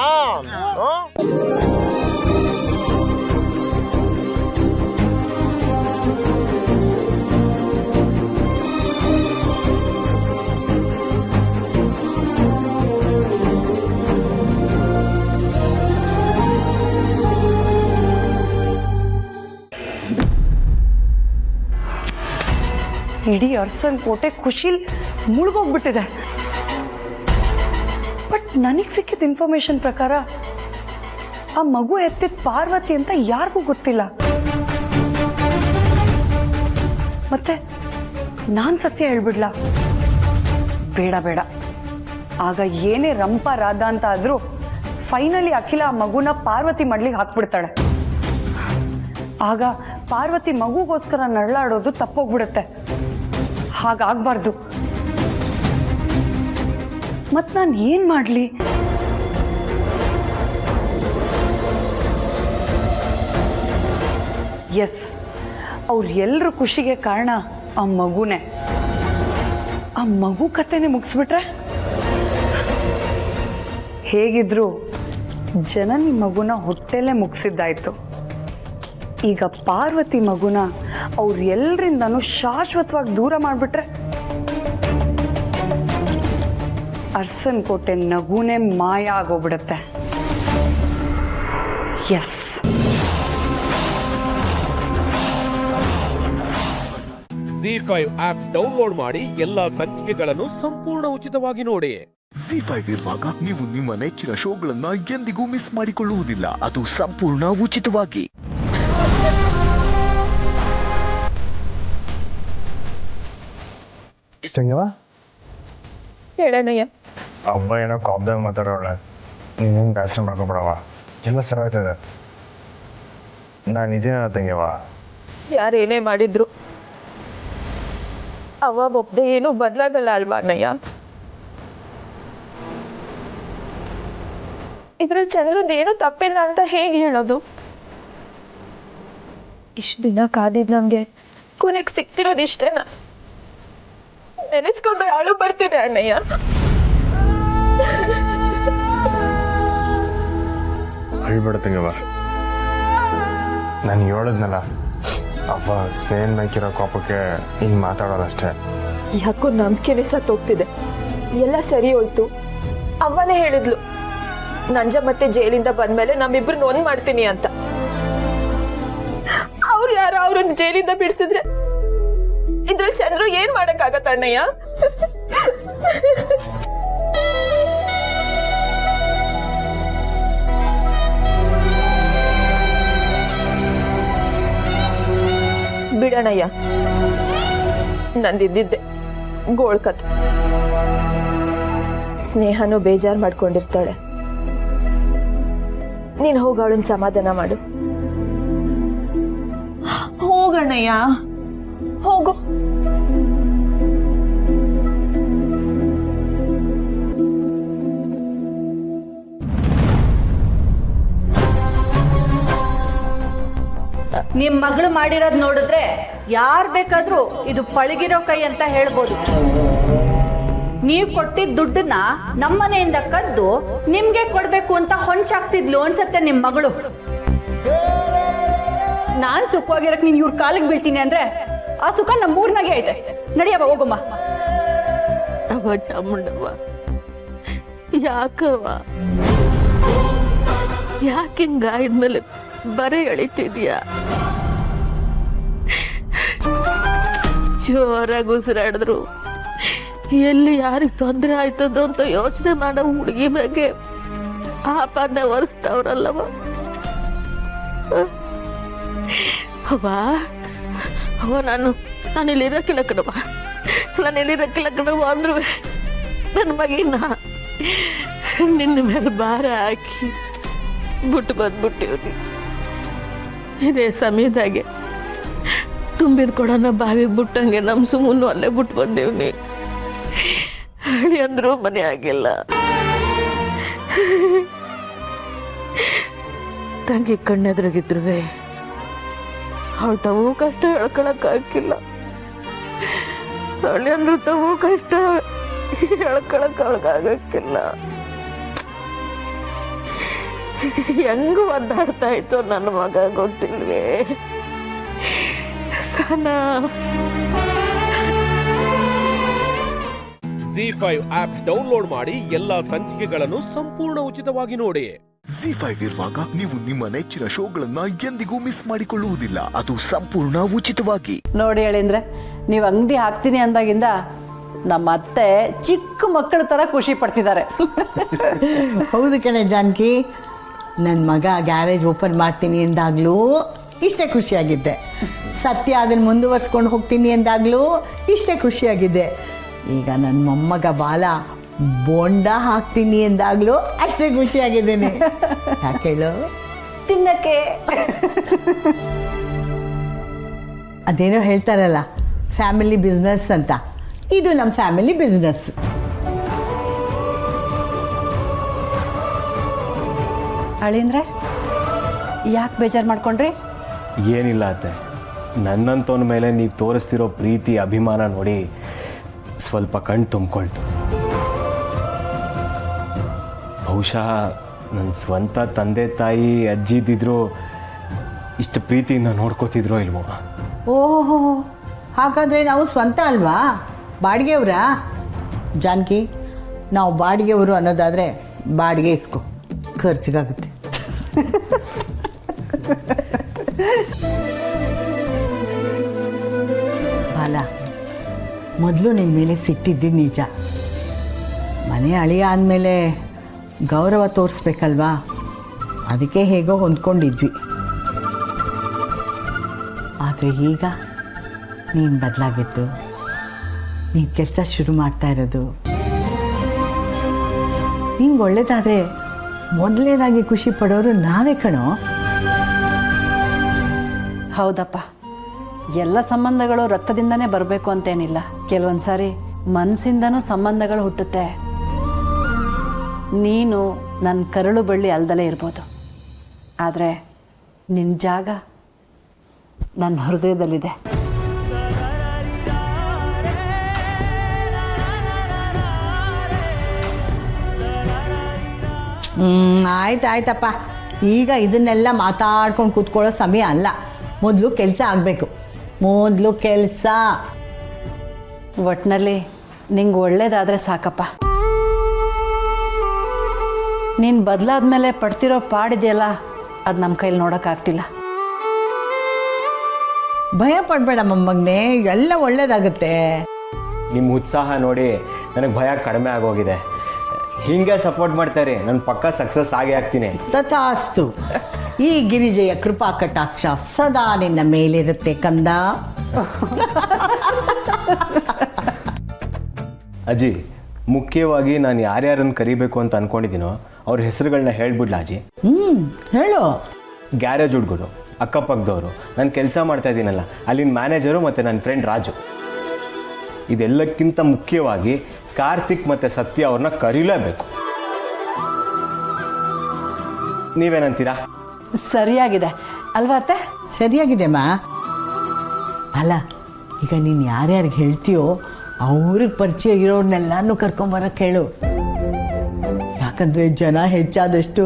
ಇಡೀ ಅರ್ಸನ್ ಕೋಟೆ ಖುಷಿಲ್ ಮುಳುಗೋಗ್ಬಿಟ್ಟಿದೆ. ಬಟ್ ನನಗೆ ಸಿಕ್ಕಿದ ಇನ್ಫಾರ್ಮೇಶನ್ ಪ್ರಕಾರ ಆ ಮಗು ಎತ್ತಿದ ಪಾರ್ವತಿ ಅಂತ ಯಾರಿಗೂ ಗೊತ್ತಿಲ್ಲ. ಮತ್ತೆ ನಾನು ಸತ್ಯ ಹೇಳ್ಬಿಡ್ಲಾ? ಬೇಡ ಬೇಡ. ಆಗ ಏನೇ ರಂಪ ರಾಧ ಅಂತ ಆದ್ರೂ ಫೈನಲಿ ಅಖಿಲ ಆ ಮಗುನ ಪಾರ್ವತಿ ಮಾಡ್ಲಿಕ್ಕೆ ಹಾಕ್ಬಿಡ್ತಾಳೆ. ಆಗ ಪಾರ್ವತಿ ಮಗುಗೋಸ್ಕರ ನರಳಾಡೋದು ತಪ್ಪೋಗ್ಬಿಡುತ್ತೆ. ಹಾಗಾಗ್ಬಾರ್ದು. ಮತ್ ನಾನು ಏನ್ ಮಾಡ್ಲಿ? ಎಸ್, ಅವ್ರ ಎಲ್ರ ಖುಷಿಗೆ ಕಾರಣ ಆ ಮಗುನೇ. ಆ ಮಗು ಕಥೆನೆ ಮುಗಿಸ್ಬಿಟ್ರೆ ಹೇಗಿದ್ರು ಜನನಿ ಮಗುನ ಹೊಟ್ಟೆಲ್ಲೇ ಮುಗಿಸಿದ್ದಾಯ್ತು. ಈಗ ಪಾರ್ವತಿ ಮಗುನ ಅವ್ರ ಎಲ್ರಿಂದನೂ ಶಾಶ್ವತವಾಗಿ ದೂರ ಮಾಡಿಬಿಟ್ರೆ ಅರ್ಸನ್ ಕೋಟೆ ನಗುನೇ ಮಾಯ ಆಗೋಗ್ಬಿಡುತ್ತೆ. ಎಸ್. ZEE5 ಆಪ್ ಡೌನ್ಲೋಡ್ ಮಾಡಿ ಎಲ್ಲಾ ಸಂಚಿಕೆಗಳನ್ನು ಸಂಪೂರ್ಣ ಉಚಿತವಾಗಿ ನೋಡಿ. ZEE5 ಇರುವಾಗ ನೀವು ನಿಮ್ಮ ನೆಚ್ಚಿನ ಶೋಗಳನ್ನ ಎಂದಿಗೂ ಮಿಸ್ ಮಾಡಿಕೊಳ್ಳುವುದಿಲ್ಲ. ಅದು ಸಂಪೂರ್ಣ ಉಚಿತವಾಗಿ. ಹೇಳಣ್ಣಯ್ಯ. ಅಮ್ಮ ಏನೋ ಕಾಬ್ದಾಗ ಮಾತಾಡೋಳ, ನೀನು ಬೇಸರ ಮಾಡ್ಕೊಬಿಡವ, ಎಲ್ಲ ಸರಿಯಾಗ್ತದೆ. ನಾನು ಇದೇ ತಂಗ್ಯವ. ಯಾರೇನೇ ಮಾಡಿದ್ರು ಅವ ಒಬ್ಬದೆ ಏನೂ ಬದಲಾಗಲ್ಲ ಅಲ್ವಾ ಅಣ್ಣಯ್ಯ? ಇದ್ರಲ್ಲಿ ಚಂದ್ರದ್ದು ಏನೂ ತಪ್ಪಿಲ್ಲ ಅಂತ ಹೇಗೆ ಹೇಳೋದು? ಇಷ್ಟು ದಿನ ಕಾದಿದ್ ನಮ್ಗೆ ಕೊನೆಗೆ ಸಿಕ್ತಿರೋದು ಇಷ್ಟೇನಾ? ನೆನೆಸ್ಕೊಂಡ್ರೆ ಅಳು ಬರ್ತಿದೆ ಅಣ್ಣಯ್ಯ. ಅಳ್ಬೇಡ ತಂಗವ, ನಾನು ಹೇಳಿದ್ನಲ್ಲ, ಅಪ್ಪ ಸ್ನೇಹನ್ ಮೇಕಿರೋ ಕೋಪಕ್ಕೆ ಹಿಂಗೆ ಮಾತಾಡೋದಷ್ಟೇ. ಯಾಕೋ ನಂಬಿಕೆನೆ ಸತ್ತೋಗ್ತಿದೆ. ಎಲ್ಲ ಸರಿ ಹೋಯ್ತು. ಅವನೇ ಹೇಳಿದ್ಲು ನಂಜ ಮತ್ತೆ ಜೈಲಿಂದ ಬಂದ್ಮೇಲೆ ನಮ್ಮಿಬ್ರನ್ನ ಒಂದ್ ಮಾಡ್ತೀನಿ ಅಂತ. ಅವ್ರು ಯಾರೋ ಅವ್ರನ್ನ ಜೈಲಿಂದ ಬಿಡಿಸಿದ್ರೆ ಇದ್ರಲ್ಲಿ ಚಂದ್ರು ಏನ್ ಮಾಡಕ್ಕಾಗತ್ತ ಅಣ್ಣಯ್ಯ? ಬಿಡಣಯ್ಯ, ನಂದಿದ್ದಿದ್ದೆ ಗೋಳ್ಕತ್. ಸ್ನೇಹನೂ ಬೇಜಾರು ಮಾಡ್ಕೊಂಡಿರ್ತಾಳೆ. ನೀನ್ ಹೋಗ ಅವಳನ್ನ ಸಮಾಧಾನ ಮಾಡು. ಹೋಗಣ್ಣಯ್ಯ, ಹೋಗು. ನಿಮ್ ಮಗಳು ಮಾಡಿರೋದ್ ನೋಡಿದ್ರೆ ಯಾರ್ ಬೇಕಾದ್ರೂ ಇದು ಪಳಗಿರೋ ಕೈ ಅಂತ ಹೇಳ್ಬೋದು. ನೀವ್ ಕೊಟ್ಟಿದ್ದ ದುಡ್ಡನ್ನ ನಮ್ಮನೆಯಿಂದ ಕದ್ದು ನಿಮ್ಗೆ ಕೊಡ್ಬೇಕು ಅಂತ ಹೊಂಚಾಗ್ತಿದ್ಲು ಅನ್ಸತ್ತೆ ನಿಮ್ ಮಗಳು. ನಾನ್ ಸುಖವಾಗಿರಕ್ ನೀನ್ ಇವ್ರ ಕಾಲಿಗೆ ಬೀಳ್ತೀನಿ ಅಂದ್ರೆ ಆ ಸುಖ ನಮ್ಮೂರ್ನಾಗೆ ಐತೆ. ನಡಿಯವ ಹೋಗಮ್ಮ. ಅವ ಚಾಮುಂಡವ್ವ, ಯಾಕವ್ವ ಯಾಕೆ ಹಿಂಗಾದ್ಮೇಲೆ ಬರೀ ಎಳಿತಿದ್ಯಾ? ಜೋರಾಗಿ ಉಸಿರಾಡಿದ್ರು ಎಲ್ಲಿ ಯಾರಿಗೆ ತೊಂದರೆ ಆಯ್ತದೋ ಅಂತ ಯೋಚನೆ ಮಾಡೋ ಹುಡುಗಿ ಬಗ್ಗೆ ಆಪಾದನೆ ಹೊರಿಸ್ತಾವ್ರಲ್ಲವ. ಅವ ನಾನು ಇಲ್ಲಿರಕ್ಕಿಲ್ಲ ಕಣವ, ನಾನು ಇಲ್ಲಿರಕ್ಕಿಲ್ಲ ಕಣವ ಅಂದ್ರು ನನ್ನ ಮಗಿನ ನಿನ್ನ ಮೇಲೆ ಭಾರ ಹಾಕಿ ಬಿಟ್ಟು ಬಂದ್ಬಿಟ್ಟಿವ್ರಿ. ಇದೇ ಸಮಯದಾಗೆ ತುಂಬಿದ ಕೊಡನ ಬಾವಿಗೆ ಬಿಟ್ಟಂಗೆ ನಮ್ಮ ಸುಮ್ಮನು ಅಲ್ಲೇ ಬಿಟ್ಟು ಬಂದೇವ್ನಿ. ಹಳಿ ಅಂದ್ರೂ ಮನೆ ಆಗಿಲ್ಲ. ತಂಗಿ ಕಣ್ಣೆದ್ರಾಗಿದ್ರು ಅವಳು ತವೂ ಕಷ್ಟ ಹೇಳ್ಕೊಳಕ್ಕಾಗಿಲ್ಲ. ಹಳಿ ಅಂದ್ರೂ ತವೂ ಕಷ್ಟ ಹೇಳ್ಕೊಳಕ್ ಅವಳಿಗಾಗಕ್ಕಿಲ್ಲ. ಹೆಂಗ ಒದ್ದಾಡ್ತಾ ಇತ್ತು ನನ್ನ ಮಗ ಗೊತ್ತಿಲ್ವೇ ಸನಾ. ZEE5 ಆಪ್ ಡೌನ್ಲೋಡ್ ಮಾಡಿ ಎಲ್ಲಾ ಸಂಚಿಕೆಗಳನ್ನು ಸಂಪೂರ್ಣ ಉಚಿತವಾಗಿ ನೋಡಿ. ZEE5 ಇರುವಾಗ ನೀವು ನಿಮ್ಮ ನೆಚ್ಚಿನ ಶೋಗಳನ್ನ ಎಂದಿಗೂ ಮಿಸ್ ಮಾಡಿಕೊಳ್ಳುವುದಿಲ್ಲ. ಅದು ಸಂಪೂರ್ಣ ಉಚಿತವಾಗಿ. ನೋಡಿ ಹೇಳಿಂದ್ರೆ ನೀವು ಅಂಗಡಿ ಹಾಕ್ತೀನಿ ಅಂದಾಗಿಂದ ನಮ್ಮ ಅತ್ತೆ ಚಿಕ್ಕ ಮಕ್ಕಳ ತರ ಖುಷಿ ಪಡ್ತಿದ್ದಾರೆ. ಹೌದು ಕಣೆ ಜಾನಕಿ, ನನ್ನ ಮಗ ಗ್ಯಾರೇಜ್ ಓಪನ್ ಮಾಡ್ತೀನಿ ಎಂದಾಗಲೂ ಇಷ್ಟೇ ಖುಷಿಯಾಗಿದ್ದೆ. ಸತ್ಯ ಅದನ್ನು ಮುಂದುವರ್ಸ್ಕೊಂಡು ಹೋಗ್ತೀನಿ ಎಂದಾಗಲೂ ಇಷ್ಟೇ ಖುಷಿಯಾಗಿದ್ದೆ. ಈಗ ನನ್ನ ಮೊಮ್ಮಗ ಬಾಲ ಬೋಂಡ ಹಾಕ್ತೀನಿ ಎಂದಾಗಲೂ ಅಷ್ಟೇ ಖುಷಿಯಾಗಿದ್ದೇನೆ. ಯಾಕೆ ಹೇಳು? ತಿನ್ನಕ್ಕೆ. ಅದೇನೋ ಹೇಳ್ತಾರಲ್ಲ, ಫ್ಯಾಮಿಲಿ ಬಿಸ್ನೆಸ್ ಅಂತ. ಇದು ನಮ್ಮ ಫ್ಯಾಮಿಲಿ ಬಿಸ್ನೆಸ್. ಅಳಿಂದ್ರೆ ಯಾಕೆ ಬೇಜಾರು ಮಾಡ್ಕೊಂಡ್ರಿ? ಏನಿಲ್ಲ ಅತ್ತೆ, ನನ್ನಂತವನ ಮೇಲೆ ನೀವು ತೋರಿಸ್ತಿರೋ ಪ್ರೀತಿ ಅಭಿಮಾನ ನೋಡಿ ಸ್ವಲ್ಪ ಕಣ್ಣು ತುಂಬಿಕೊಳ್ತು. ಬಹುಶಃ ನನ್ನ ಸ್ವಂತ ತಂದೆ ತಾಯಿ ಅಜ್ಜಿ ಇದ್ದಿದ್ರು ಇಷ್ಟು ಪ್ರೀತಿಯಿಂದ ನೋಡ್ಕೋತಿದ್ರೋ ಇಲ್ವೋ. ಓಹೋ, ಹಾಗಾದರೆ ನಾವು ಸ್ವಂತ ಅಲ್ವಾ, ಬಾಡಿಗೆಯವರಾ? ಜಾನಕಿ, ನಾವು ಬಾಡಿಗೆಯವರು ಅನ್ನೋದಾದರೆ ಬಾಡಿಗೆ ಇಸ್ಕೊ, ಖರ್ಚಿಗಾಗುತ್ತೆ. ಬಾಲ, ಮೊದಲು ನಿನ್ನ ಮೇಲೆ ಸಿಟ್ಟಿದ್ದು ನಿಜ. ಮನೆ ಅಳಿಯ ಆದಮೇಲೆ ಗೌರವ ತೋರಿಸ್ಬೇಕಲ್ವಾ, ಅದಕ್ಕೆ ಹೇಗೋ ಹೊಂದ್ಕೊಂಡಿದ್ವಿ. ಆದರೆ ಈಗ ನೀನು ಬದಲಾಗಿದ್ದು, ನೀನು ಕೆಲಸ ಶುರು ಮಾಡ್ತಾ ಇರೋದು, ನಿಂಗೆ ಒಳ್ಳೇದಾದರೆ ಮೊದಲನೇದಾಗಿ ಖುಷಿ ಪಡೋರು ನಾವೇ ಕಣೋ. ಹೌದಪ್ಪ, ಎಲ್ಲ ಸಂಬಂಧಗಳು ರಕ್ತದಿಂದನೇ ಬರಬೇಕು ಅಂತೇನಿಲ್ಲ. ಕೆಲವೊಂದು ಸಾರಿ ಮನಸ್ಸಿಂದನೂ ಸಂಬಂಧಗಳು ಹುಟ್ಟುತ್ತೆ. ನೀನು ನನ್ನ ಕರಳು ಬಳ್ಳಿ ಅಲ್ದಲೇ ಇರ್ಬೋದು, ಆದರೆ ನಿನ್ನ ಜಾಗ ನನ್ನ ಹೃದಯದಲ್ಲಿದೆ. ಆಯ್ತಪ್ಪ, ಈಗ ಇದನ್ನೆಲ್ಲ ಮಾತಾಡ್ಕೊಂಡು ಕೂತ್ಕೊಳ್ಳೋ ಸಮಯ ಅಲ್ಲ. ಮೊದಲು ಕೆಲಸ ಆಗಬೇಕು, ಮೊದಲು ಕೆಲಸ. ಒಟ್ಟಿನಲ್ಲಿ ನಿಂಗೆ ಒಳ್ಳೇದಾದರೆ ಸಾಕಪ್ಪ. ನೀನು ಬದಲಾದ್ಮೇಲೆ ಪಡ್ತಿರೋ ಪಾಡಿದೆಯಲ್ಲ, ಅದು ನಮ್ಮ ಕೈಲಿ ನೋಡೋಕ್ಕಾಗ್ತಿಲ್ಲ. ಭಯ ಪಡಬೇಡ ಮೊಮ್ಮಗನೇ, ಎಲ್ಲ ಒಳ್ಳೇದಾಗುತ್ತೆ. ನಿಮ್ಮ ಉತ್ಸಾಹ ನೋಡಿ ನನಗೆ ಭಯ ಕಡಿಮೆ ಆಗೋಗಿದೆ. ಹಿಂಗೆ ಸಪೋರ್ಟ್ ಮಾಡ್ತಾರೆ, ನನ್ನ ಪಕ್ಕ ಸಕ್ಸಸ್ ಆಗೇ ಆಗ್ತೀನಿ. ತಥಾಸ್ತು. ಈ ಗಿರಿಜೆಯ ಕೃಪಾ ಕಟಾಕ್ಷ ಸದಾ ನಿನ್ನ ಮೇಲಿರುತ್ತೆ ಕಂದ. ಅಜ್ಜಿ, ಮುಖ್ಯವಾಗಿ ನಾನು ಯಾರ್ಯಾರನ್ನು ಕರಿಬೇಕು ಅಂತ ಅನ್ಕೊಂಡಿದ್ದೀನೋ ಅವ್ರ ಹೆಸರುಗಳನ್ನ ಹೇಳ್ಬಿಡ್ಲಾ ಅಜ್ಜಿ? ಹೇಳು. ಗ್ಯಾರೇಜ್ ಹುಡುಗರು, ಅಕ್ಕಪಕ್ಕದವರು, ನಾನು ಕೆಲಸ ಮಾಡ್ತಾ ಇದ್ದೀನಲ್ಲ ಅಲ್ಲಿನ ಮ್ಯಾನೇಜರು ಮತ್ತು ನನ್ನ ಫ್ರೆಂಡ್ ರಾಜು. ಇದೆಲ್ಲಕ್ಕಿಂತ ಮುಖ್ಯವಾಗಿ ಕಾರ್ತಿಕ್ ಮತ್ತು ಸತ್ಯ ಅವ್ರನ್ನ ಕರೀಲೇಬೇಕು. ನೀವೇನಂತೀರಾ? ಸರಿಯಾಗಿದೆ ಅಲ್ವಾ ಅತ್ತೆ? ಸರಿಯಾಗಿದೆ ಮಾ. ಅಲ್ಲ, ಈಗ ನೀನು ಯಾರ್ಯಾರಿಗೆ ಹೇಳ್ತೀಯೋ ಅವ್ರಿಗೆ ಪರಿಚಯ ಇರೋರ್ನೆಲ್ಲಾನು ಕರ್ಕೊಂಬರಕ್ಕೆ ಹೇಳು. ಯಾಕಂದರೆ ಜನ ಹೆಚ್ಚಾದಷ್ಟು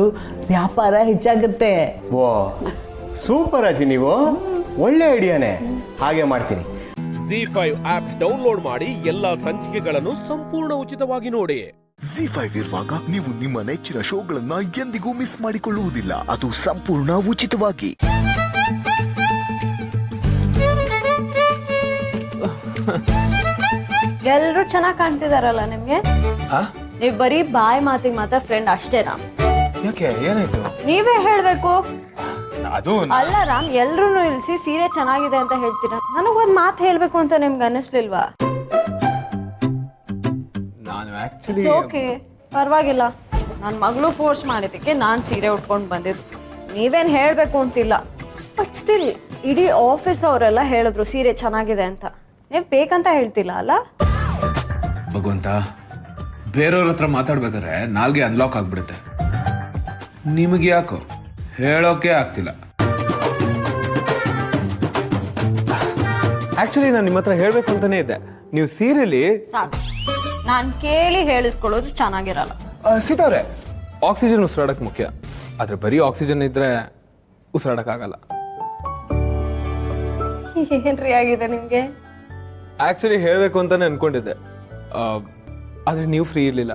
ವ್ಯಾಪಾರ ಹೆಚ್ಚಾಗುತ್ತೆ. ಓ ಸೂಪರ್ ಅಜ್ಜಿ, ನೀವು ಒಳ್ಳೆ ಐಡಿಯಾನೇ. ಹಾಗೆ ಮಾಡ್ತೀನಿ. ZEE5 ಆಪ್ ಡೌನ್ಲೋಡ್ ಮಾಡಿ ಎಲ್ಲಾ ಸಂಚಿಕೆಗಳನ್ನು ಸಂಪೂರ್ಣ ಉಚಿತವಾಗಿ ನೋಡಿ. ZEE5 ಇರುವಾಗ ನೀವು ನಿಮ್ಮ ನೆಚ್ಚಿನ ಶೋಗಳನ್ನ ಎಂದಿಗೂ ಮಿಸ್ ಮಾಡಿಕೊಳ್ಳುವುದಿಲ್ಲ. ಅದು ಸಂಪೂರ್ಣ ಉಚಿತವಾಗಿ. ಎಲ್ಲರೂ ಚೆನ್ನಾಗಿ ಕಾಣ್ತಿದಾರಲ್ಲ ನಿಮ್ಗೆ? ನೀವ್ ಬರೀ ಬಾಯ್ ಮಾತಿಗೆ ಮಾತ್ರ ಫ್ರೆಂಡ್ ಅಷ್ಟೇನಾ? ಯಾಕೆ, ಏನಾಯ್ತು? ನೀವೇ ಹೇಳ್ಬೇಕು. ಅದು ಅಲ್ಲ ರಾಮ್, ಎಲ್ರೂ ಇಲ್ಸಿ ಸೀರೆ ಚೆನ್ನಾಗಿದೆ ಅಂತ ಹೇಳ್ತೀರಾ, ನನಗೊಂದ್ ಮಾತು ಹೇಳ್ಬೇಕು ಅಂತ ನಿಮ್ಗೆ ಅನ್ನಿಸ್ಲಿಲ್ವಾ? ನಾನು ಆಕ್ಚುಲಿ ಓಕೆ, ಪರವಾಗಿಲ್ಲ. ನನ್ನ ಮಗಳು ಫೋರ್ಸ್ ಮಾಡಿದ್ದಕ್ಕೆ ನಾನು ಸೀರೆ ಉಟ್ಕೊಂಡು ಬಂದಿದ್ದು. ನೀವೇನು ಹೇಳಬೇಕು ಅಂತಿಲ್ಲ, ಬಟ್ ಸ್ಟಿಲ್ ಇಡೀ ಆಫೀಸ್ ಅವರೆಲ್ಲ ಹೇಳಿದ್ರು ಸೀರೆ ಚೆನ್ನಾಗಿದೆ ಅಂತ. ನೀವು ಬೇಕಂತ ಹೇಳ್ತಿಲ್ಲ ಅಲ್ಲ? ಭಗವಂತ, ಬೇರೆಯವ್ರ ಹತ್ರ ಮಾತಾಡ್ಬೇಕಾದ್ರೆ ನಾಲ್ಗೆ ಅನ್ಲಾಕ್ ಆಗ್ಬಿಡುತ್ತೆ. ನಿಮಗೆ ಯಾಕೋ ಹೇಳೋಕೆ ಆಗ್ತಿಲ್ಲ. ಆಕ್ಚುಲಿ ನಾನು ನಿಮ್ಮ ಹತ್ರ ಹೇಳ್ಬೇಕು ಅಂತಾನೆ ಇದ್ದೆ. ನೀವು ಸೀರೆಲಿ ಸಾಕು, ನಾನು ಕೇಳಿ ಹೇಳಿಸ್ಕೊಳ್ಳೋದು ಚೆನ್ನಾಗಿರಲ್ಲ. ಸೀತಾವ್ರೆ, ಆಕ್ಸಿಜನ್ ಉಸಿರಾಡಕ್ ಮುಖ್ಯ, ಆದ್ರೆ ಬರೀ ಆಕ್ಸಿಜನ್ ಇದ್ರೆ ಉಸಿರಾಡಕ್ಕಾಗಲ್ಲ. ಏನ್ರಿ ಆಗಿದೆ ನಿಮ್ಗೆ? ಆಕ್ಚುಲಿ ಹೇಳ್ಬೇಕು ಅಂತಾನೆ ಅನ್ಕೊಂಡಿದ್ದೆ, ಆದ್ರೆ ನೀವು ಫ್ರೀ ಇರ್ಲಿಲ್ಲ.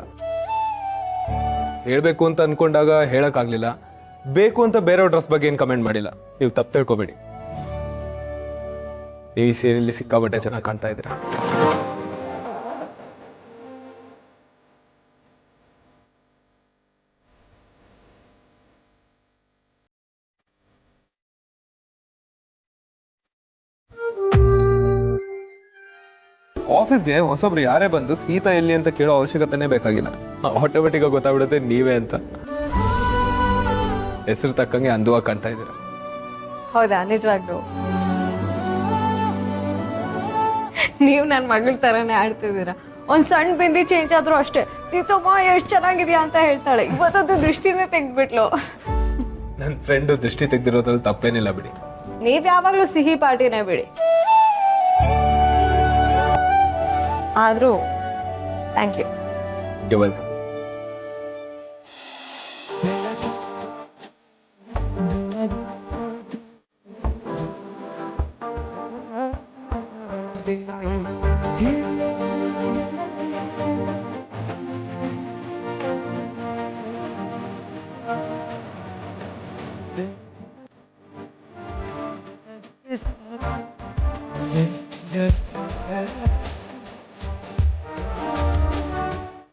ಹೇಳ್ಬೇಕು ಅಂತ ಅನ್ಕೊಂಡಾಗ ಹೇಳಕ್ ಆಗ್ಲಿಲ್ಲ. ಬೇಕು ಅಂತ ಬೇರೆಯವ್ರ ಡ್ರೆಸ್ ಬಗ್ಗೆ ಏನ್ ಕಮೆಂಟ್ ಮಾಡಿಲ್ಲ. ನೀವು ತಪ್ಪು ತಿಳ್ಕೊಬೇಡಿ. ಈ ಸೀರೆಯಲ್ಲಿ ಸಿಕ್ಕಾಬಟ್ಟೆ ಚೆನ್ನಾಗಿ ಕಾಣ್ತಾ ಇದ್ದೀರಾ. ಆಫೀಸ್ಗೆ ಹೊಸೊಬ್ರು ಯಾರೇ ಬಂದು ಸೀತಾ ಎಲ್ಲಿ ಅಂತ ಕೇಳೋ ಅವಶ್ಯಕತೆನೇ ಬೇಕಾಗಿಲ್ಲ. ಆಟೋಮೆಟಿಕ್ ಆಗಿ ಗೊತ್ತಾಗ್ಬಿಡುತ್ತೆ ನೀವೇ ಅಂತ. ಹೆಸರು ತಕ್ಕಂಗೆ ಅಂದವಾಗಿ ಕಾಣ್ತಾ ಇದ್ದೀರಾ. ಹೌದಾ? ನಿಜವಾಗ್ಲು ನೀವು ನನ್ನ ಮಗಳ ತರನೇ ಆಡ್ತಿದ್ದೀರಾ. ಒಂದ್ ಸಣ್ಣ ಬಿಂದಿ ಚೇಂಜ್ ಆದ್ರೂ ಅಷ್ಟೇ, ಸೀತಮ್ಮ ಎಷ್ಟು ಚೆನ್ನಾಗಿದ್ಯಾ ಅಂತ ಹೇಳ್ತಾಳೆ. ಇವತ್ತದ್ದು ದೃಷ್ಟಿನೇ ತೆಗ್ದ್ಬಿಟ್ಲು. ನನ್ನ ಫ್ರೆಂಡು ದೃಷ್ಟಿ ತೆಗ್ದಿರೋದ್ರಲ್ಲಿ ತಪ್ಪೇನಿಲ್ಲ ಬಿಡಿ. ನೀವ್ ಯಾವಾಗ್ಲೂ ಸಿಹಿ ಪಾರ್ಟಿನೇ ಬಿಡಿ. ಆದ್ರೂ thank you. You're welcome.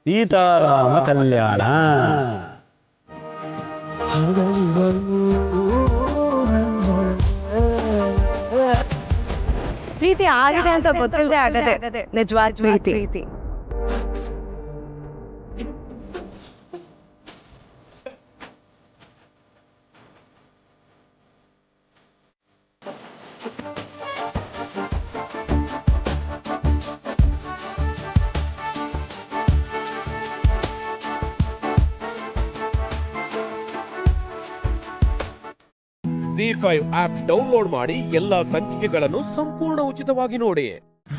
Seetharama Kalyana. ಪ್ರೀತಿ ಆಗಿದೆ ಅಂತ ಗೊತ್ತಿಲ್ಲದೆ ಆಗದೆ ನಿಜವಾದ ಪ್ರೀತಿ. ZEE5 ಆಪ್ ಡೌನ್ಲೋಡ್ ಮಾಡಿ ಎಲ್ಲಾ ಸಂಚಿಕೆಗಳನ್ನು ಸಂಪೂರ್ಣ ಉಚಿತವಾಗಿ ನೋಡಿ.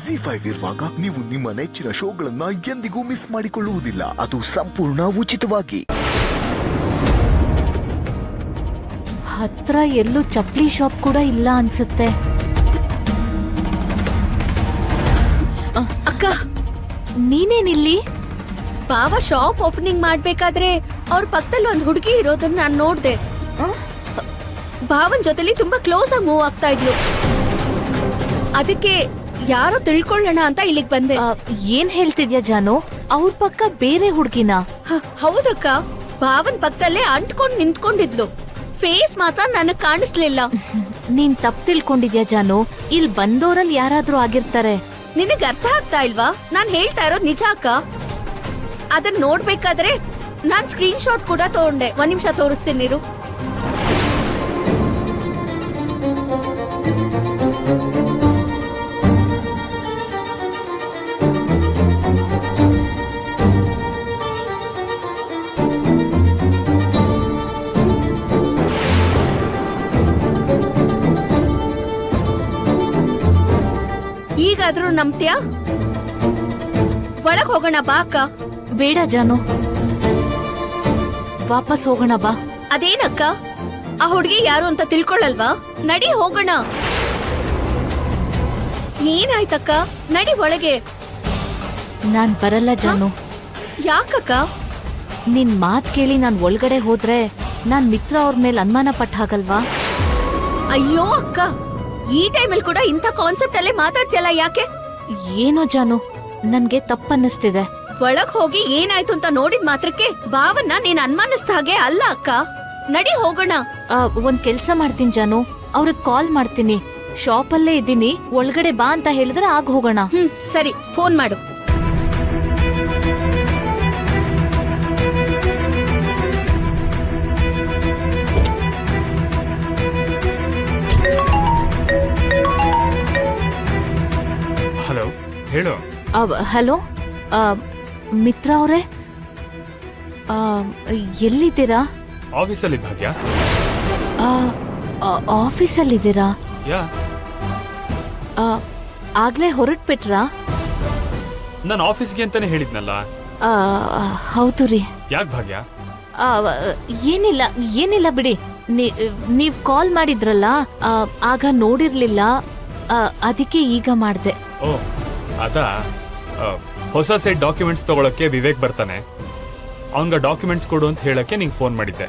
ZEE5 ಇರುವಾಗ ನೀವು ನಿಮ್ಮ ನೆಚ್ಚಿನ ಶೋಗಳನ್ನ ಎಂದಿಗೂ ಮಿಸ್ ಮಾಡಿಕೊಳ್ಳುವುದಿಲ್ಲ. ಅದು ಸಂಪೂರ್ಣ ಉಚಿತವಾಗಿ. ಹತ್ರ ಎಲ್ಲೂ ಚಪ್ಪಲಿ ಶಾಪ್ ಕೂಡ ಇಲ್ಲ ಅನ್ಸುತ್ತೆ. ಅಕ್ಕ, ನೀನೇನಿಲ್ಲಿ? ಬಾವ ಶಾಪ್ ಓಪನಿಂಗ್ ಮಾಡ್ಬೇಕಾದ್ರೆ ಅವ್ರ ಪಕ್ಕದಲ್ಲಿ ಒಂದು ಹುಡುಗಿ ಇರೋದನ್ನ ನಾನು ನೋಡ್ದೆ. ಭಾವನ್ ಜೊತೆಲಿ ತುಂಬಾ ಕ್ಲೋಸ್ ಆಗಿ ಮೂವ್ ಆಗ್ತಾ ಇದ್ಲು. ಅದಕ್ಕೆ ಯಾರೋ ತಿಳ್ಕೊಳ್ಳೋಣ ಅಂತ ಇಲ್ಲಿಗೆ ಬಂದೆ. ಏನ್ ಹೇಳ್ತಿದ್ಯಾ ಜಾನು? ಅವ್ರ ಪಕ್ಕ ಬೇರೆ ಹುಡುಗಿನ? ಹೌದಕ್ಕ, ಭಾವನ್ ಪಕ್ಕದಲ್ಲೇ ಅಂಟ್ಕೊಂಡ್ ನಿಂತ್ಕೊಂಡಿದ್ಲು. ಫೇಸ್ ಮಾತ್ರ ನನಗ್ ಕಾಣಿಸ್ಲಿಲ್ಲ. ನೀನ್ ತಪ್ಪು ತಿಳ್ಕೊಂಡಿದ್ಯಾ ಜಾನು. ಇಲ್ಲಿ ಬಂದೋರಲ್ಲಿ ಯಾರಾದ್ರೂ ಆಗಿರ್ತಾರೆ. ನಿನಗ್ ಅರ್ಥ ಆಗ್ತಾ ಇಲ್ವಾ? ನಾನ್ ಹೇಳ್ತಾ ಇರೋದ್ ನಿಜ ಅಕ್ಕ. ಅದನ್ನ ನೋಡ್ಬೇಕಾದ್ರೆ ನಾನ್ ಸ್ಕ್ರೀನ್ ಶಾಟ್ ಕೂಡ ತಗೊಂಡೆ. ಒಂದ್ ನಿಮಿಷ ತೋರಿಸ್ತೀನಿ ನೀರು. ಈಗಾದ್ರೂ ನಂಬ್ತ್ಯಾ? ಒಳಗ್ ಹೋಗೋಣ ಬಾ ಅಕ್ಕ. ಬೇಡ ಜಾನು, ವಾಪಸ್ ಹೋಗೋಣ ಬಾ. ಅದೇನಕ್ಕ, ಆ ಹುಡುಗಿ ಯಾರು ಅಂತ ತಿಳ್ಕೊಳ್ಳಲ್ವಾ? ನಡಿ ಹೋಗೋಣ. ಏನಾಯ್ತಕ್ಕ? ನಡಿ ಒಳಗೆ. ನಾನ್ ಬರಲ್ಲ ಜಾನು. ಯಾಕಕ್ಕ? ನಿನ್ ಮಾತ್ ಕೇಳಿ ನಾನ್ ಒಳಗಡೆ ಹೋದ್ರೆ ನಾನ್ ಮಿತ್ರ ಅವ್ರ ಮೇಲೆ ಅನುಮಾನ ಪಟ್ಟ ಹಾಗಲ್ವಾ? ಅಯ್ಯೋ ಅಕ್ಕ, ಈ ಟೈಮಲ್ಲಿ ಕೂಡ ಇಂಥ ಕಾನ್ಸೆಪ್ಟ್ ಅಲ್ಲೇ ಮಾತಾಡ್ತಿಯಲ್ಲ, ಯಾಕೆ? ಏನೋ ಜಾನು, ನನ್ಗೆ ತಪ್ಪನ್ನಿಸ್ತಿದೆ. ಒಳಗ್ ಹೋಗಿ ಏನಾಯ್ತು ಅಂತ ನೋಡಿದ ಮಾತ್ರಕ್ಕೆ ಭಾವನ್ನ ನೀನ್ ಅನುಮಾನಿಸ್ದ ಹಾಗೆ ಅಲ್ಲ ಅಕ್ಕ. ನಡಿ ಹೋಗೋಣ. ಒಂದ್ ಕೆಲ್ಸ ಮಾಡ್ತೀನಿ ಜಾನು, ಅವ್ರಿಗೆ ಕಾಲ್ ಮಾಡ್ತೀನಿ. ಶಾಪಲ್ಲೇ ಇದ್ದೀನಿ, ಒಳಗಡೆ ಬಾ ಅಂತ ಹೇಳಿದ್ರೆ ಆಗ ಹೋಗೋಣ. ಸರಿ, ಫೋನ್ ಮಾಡು. ಹಲೋ, ಹೇಳು. ಹಲೋ ಮಿತ್ರ ಅವರೇ, ಎಲ್ಲಿದ್ದೀರಾ? ಆಫೀಸಲ್ಲಿ ಭಾಗ್ಯ. ಆಫೀಸಲ್ಲಿದ್ದೀರಾ? ಯಾ, ಆಗ್ಲೇ ಹೊರಟ್ಬಿಟ್ರಾ? ನಾನು ಆಫೀಸ್ಗೆ ಅಂತಾನೆ ಹೇಳಿದ್ನಲ್ಲ. ಹೌದು ರೀ. ಯಾಕೆ ಭಾಗ್ಯ? ಏನಿಲ್ಲ ಬಿಡಿ. ನೀವ್ ಕಾಲ್ ಮಾಡಿದ್ರಲ್ಲ, ಆಗ ನೋಡಿರ್ಲಿಲ್ಲ, ಅದಕ್ಕೆ ಈಗ ಮಾಡ್ದೆ. ಓ ಅದಾ, ಹೊಸ ಸೆಟ್ ಡಾಕ್ಯುಮೆಂಟ್ಸ್ ತಗೊಳಕ್ಕೆ ವಿವೇಕ್ ಬರ್ತಾನೆ. ಅವನ್ಗ ಡಾಕ್ಯುಮೆಂಟ್ಸ್ ಕೊಡು ಅಂತ ಹೇಳಕ್ಕೆ ನಿಂಗೆ ಫೋನ್ ಮಾಡಿದ್ದೆ.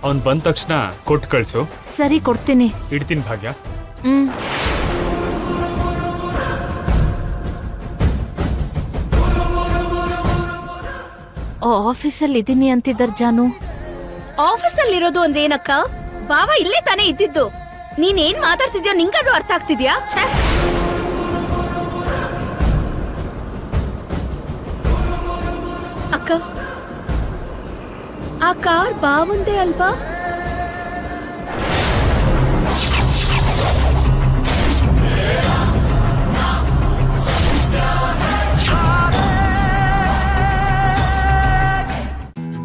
ಅವ್ನ್ ಬಂದ ತಕ್ಷಣ ಕೊಟ್ಟು ಕಳ್ಸು. ಸರಿ, ಕೊಡ್ತೀನಿ. ಇಡ್ತೀನಿ ಭಾಗ್ಯ. ಆಫೀಸಲ್ಲಿ ಇದೀನಿ ಅಂತಿದ್ದರ್ ಜಾನು. ಆಫೀಸಲ್ಲಿರೋದು ಅಂದ್ರೆ ಏನಕ್ಕ? ಬಾವ ಇಲ್ಲೇ ತಾನೇ ಇದ್ದಿದ್ದು. ನೀನೇನ್ ಮಾತಾಡ್ತಿದ್ಯೋ ನಿಂಗಾದ್ರೂ ಅರ್ಥ ಆಗ್ತಿದ್ಯಾ? ಅಕ್ಕ, ಆ ಕಾರ್ ಬಾವಂದೇ ಅಲ್ವಾ?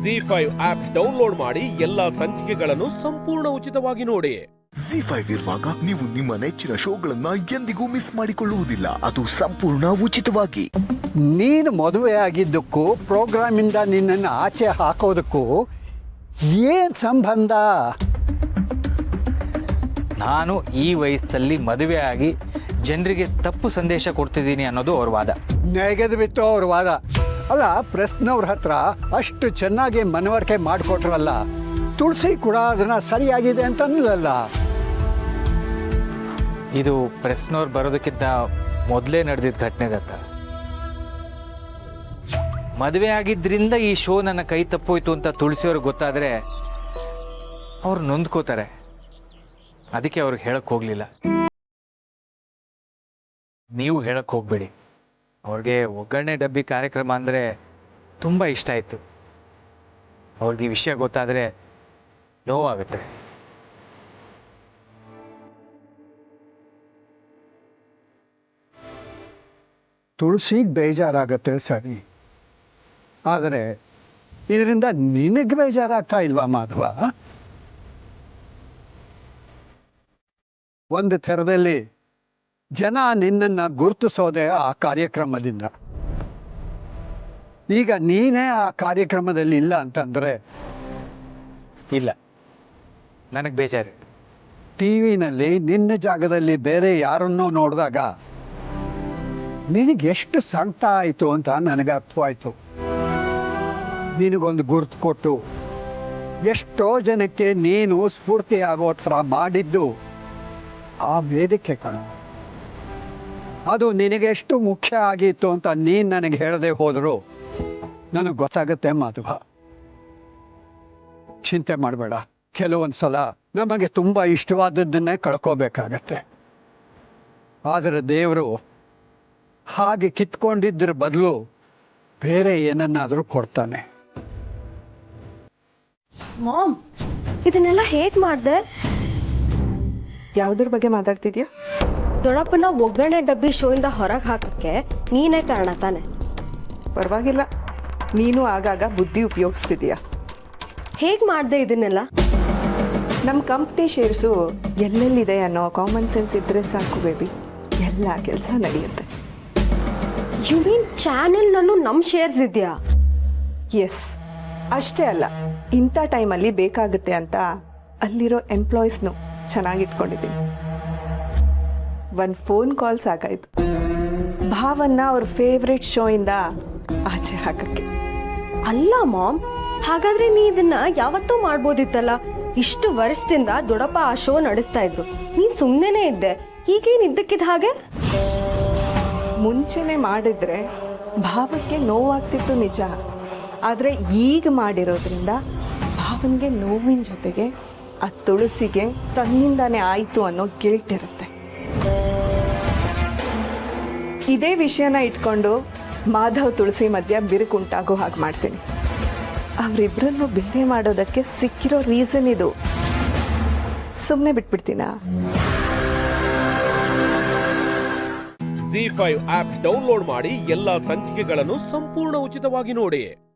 ZEE5 ಆಪ್ ಡೌನ್ಲೋಡ್ ಮಾಡಿ ಎಲ್ಲಾ ಸಂಚಿಕೆಗಳನ್ನು ಸಂಪೂರ್ಣ ಉಚಿತವಾಗಿ ನೋಡಿ. ZEE5 ಇರುವಾಗ ನೀವು ನಿಮ್ಮ ನೆಚ್ಚಿನ ಶೋಗಳನ್ನ ಎಂದಿಗೂ ಮಿಸ್ ಮಾಡಿಕೊಳ್ಳುವುದಿಲ್ಲ. ಅದು ಸಂಪೂರ್ಣ ಉಚಿತವಾಗಿ. ನೀನು ಮದುವೆ ಆಗಿದ್ದಕ್ಕೂ ಪ್ರೋಗ್ರಾಮಿಂದ ನಿನ್ನನ್ನು ಆಚೆ ಹಾಕೋದಕ್ಕೂ ಏನು ಸಂಬಂಧ? ನಾನು ಈ ವಯಸ್ಸಲ್ಲಿ ಮದುವೆ ಆಗಿ ಜನರಿಗೆ ತಪ್ಪು ಸಂದೇಶ ಕೊಡ್ತಿದ್ದೀನಿ ಅನ್ನೋದು ಅವ್ರ ವಾದ. ನೆಗೆದು ಬಿತ್ತು ಅವ್ರ ವಾದ. ಅಲ್ಲ, ಪ್ರೆಸ್ನವ್ರ ಹತ್ರ ಅಷ್ಟು ಚೆನ್ನಾಗಿ ಮನವರಿಕೆ ಮಾಡಿಕೊಟ್ರಲ್ಲ, ತುಳಸಿ ಕೂಡ ಅದನ್ನ ಸರಿಯಾಗಿದೆ ಅಂತ ಅನ್ನಲ್ಲ. ಇದು ಪ್ರೆಸ್ನವ್ರು ಬರೋದಕ್ಕಿಂತ ಮೊದಲೇ ನಡೆದಿದ್ದ ಘಟನೆ ದತ್ತ. ಮದುವೆ ಆಗಿದ್ರಿಂದ ಈ ಶೋ ನನ್ನ ಕೈ ತಪ್ಪೋಯ್ತು ಅಂತ ತುಳಸಿಯವ್ರಿಗೆ ಗೊತ್ತಾದರೆ ಅವ್ರು ನೊಂದ್ಕೋತಾರೆ. ಅದಕ್ಕೆ ಅವ್ರಿಗೆ ಹೇಳಕ್ಕೆ ಹೋಗಲಿಲ್ಲ. ನೀವು ಹೇಳಕ್ಕೆ ಹೋಗಬೇಡಿ. ಅವ್ರಿಗೆ ಒಗ್ಗರಣೆ ಡಬ್ಬಿ ಕಾರ್ಯಕ್ರಮ ಅಂದರೆ ತುಂಬ ಇಷ್ಟ ಆಯಿತು. ಅವ್ರಿಗೆ ಈ ವಿಷಯ ಗೊತ್ತಾದರೆ ನೋವಾಗುತ್ತೆ. ತುಳಸಿಗೆ ಬೇಜಾರಾಗತ್ತೆ ಸರಿ, ಆದರೆ ಇದರಿಂದ ನಿನಗೆ ಬೇಜಾರಾಗ್ತಾ ಇಲ್ವಾ ಮಾಧವ? ಒಂದು ಥರದಲ್ಲಿ ಜನ ನಿನ್ನನ್ನು ಗುರುತಿಸೋದೆ ಆ ಕಾರ್ಯಕ್ರಮದಿಂದ. ಈಗ ನೀನೇ ಆ ಕಾರ್ಯಕ್ರಮದಲ್ಲಿ ಇಲ್ಲ ಅಂತಂದರೆ? ಇಲ್ಲ, ನನಗೆ ಬೇಜಾರು. ಟಿ ವಿನಲ್ಲಿ ನಿನ್ನ ಜಾಗದಲ್ಲಿ ಬೇರೆ ಯಾರನ್ನೋ ನೋಡಿದಾಗ ನಿನಗೆ ಎಷ್ಟು ಸಂಕಟ ಆಯಿತು ಅಂತ ನನಗೆ ಅರ್ಥವಾಯಿತು. ನಿನಗೊಂದು ಗುರುತು ಕೊಟ್ಟು ಎಷ್ಟೋ ಜನಕ್ಕೆ ನೀನು ಸ್ಫೂರ್ತಿ ಆಗೋ ಥರ ಮಾಡಿದ್ದು ಆ ವೇದಿಕೆ ಕಣ. ಅದು ನಿನಗೆ ಎಷ್ಟು ಮುಖ್ಯ ಆಗಿತ್ತು ಅಂತ ನೀನು ನನಗೆ ಹೇಳದೆ ಹೋದರೂ ನನಗೆ ಗೊತ್ತಾಗುತ್ತೆ ಮಾಧವ. ಚಿಂತೆ ಮಾಡಬೇಡ. ಕೆಲವೊಂದು ಸಲ ನಮಗೆ ತುಂಬ ಇಷ್ಟವಾದದ್ದನ್ನೇ ಕಳ್ಕೋಬೇಕಾಗತ್ತೆ. ಆದರೆ ದೇವರು ಹಾಗೆ ಕಿತ್ಕೊಂಡಿದ್ದರ ಬದಲು ಬೇರೆ ಏನನ್ನಾದರೂ ಕೊಡ್ತಾನೆ. ಮಾಮ್, ಇದನ್ನೆಲ್ಲ ಹೇಗೆ ಮಾಡಿದೆ? ಯಾವುದ್ರ ಬಗ್ಗೆ ಮಾತಾಡ್ತಿದ್ಯಾ? ದೊಡ್ಡಪ್ಪನ ಒಗ್ಗರಣೆ ಡಬ್ಬಿ ಶೋಯಿಂದ ಹೊರಗೆ ಹಾಕಕ್ಕೆ ನೀನೇ ಕಾರಣ ತಾನೆ. ಪರವಾಗಿಲ್ಲ, ನೀನು ಆಗಾಗ ಬುದ್ಧಿ ಉಪಯೋಗಿಸ್ತಿದ್ಯಾ. ಹೇಗೆ ಮಾಡಿದೆ ಇದನ್ನೆಲ್ಲ? ನಮ್ಮ ಕಂಪ್ನಿ ಶೇರ್ಸು ಎಲ್ಲೆಲ್ಲಿದೆ ಅನ್ನೋ ಕಾಮನ್ ಸೆನ್ಸ್ ಇದ್ದರೆ ಸಾಕು ಬೇಬಿ, ಎಲ್ಲ ಕೆಲಸ ನಡೆಯುತ್ತೆ. ಯು ಮೀನ್ ಚಾನೆಲ್ನಲ್ಲೂ ನಮ್ಮ ಶೇರ್ಸ್ ಇದೆಯಾ? ಎಸ್, ಅಷ್ಟೇ ಅಲ್ಲ, ಇಂಥ ಟೈಮಲ್ಲಿ ಬೇಕಾಗುತ್ತೆ ಅಂತ ಅಲ್ಲಿರೋ ಎಂಪ್ಲಾಯೀಸ್ನು ಚೆನ್ನಾಗಿಟ್ಕೊಂಡಿದ್ದೀನಿ. ಒಂದು ಫೋನ್ ಕಾಲ್ ಸಾಕಾಯಿತು ಭಾವನ್ನ ಅವ್ರ ಫೇವ್ರೆಟ್ ಶೋಯಿಂದ ಆಚೆ ಹಾಕಕ್ಕೆ. ಅಲ್ಲ ಮಾಮ್, ಹಾಗಾದ್ರೆ ನೀ ಇದನ್ನ ಯಾವತ್ತೂ ಮಾಡ್ಬೋದಿತ್ತಲ್ಲ. ಇಷ್ಟು ವರ್ಷದಿಂದ ದೊಡ್ಡಪ್ಪ ಆ ಶೋ ನಡೆಸ್ತಾ ಇದ್ರು, ನೀನ್ ಸುಮ್ಮನೆ ಇದ್ದೆ. ಈಗೇನು ಇದ್ದಕ್ಕಿದ್ದ ಹಾಗೆ? ಮುಂಚೆನೆ ಮಾಡಿದ್ರೆ ಭಾವಕ್ಕೆ ನೋವಾಗ್ತಿತ್ತು ನಿಜ, ಆದರೆ ಈಗ ಮಾಡಿರೋದ್ರಿಂದ ಭಾವನ್ಗೆ ನೋವಿನ ಜೊತೆಗೆ ಆ ತುಳಸಿಗೆ ತನ್ನಿಂದಾನೇ ಆಯಿತು ಅನ್ನೋ ಗಿಲ್ಟ್ ಇರುತ್ತೆ. ಇದೇ ವಿಷಯನ ಇಟ್ಕೊಂಡು ಮಾಧವ್ ತುಳಸಿ ಮಧ್ಯ ಬಿರುಕುಂಟಾಗೋ ಹಾಗೆ ಮಾಡ್ತೀನಿ. ಅವರಿಬ್ಬರನ್ನು ಬೇರೆ ಮಾಡೋದಕ್ಕೆ ಸಿಕ್ಕಿರೋ ರೀಸನ್ ಇದು. ಸುಮ್ಮನೆ ಬಿಟ್ಬಿಡ್ತೀನಾ? ZEE5 ಆಪ್ ಡೌನ್ಲೋಡ್ ಮಾಡಿ ಎಲ್ಲಾ ಸಂಚಿಕೆಗಳನ್ನು ಸಂಪೂರ್ಣ ಉಚಿತವಾಗಿ ನೋಡಿ.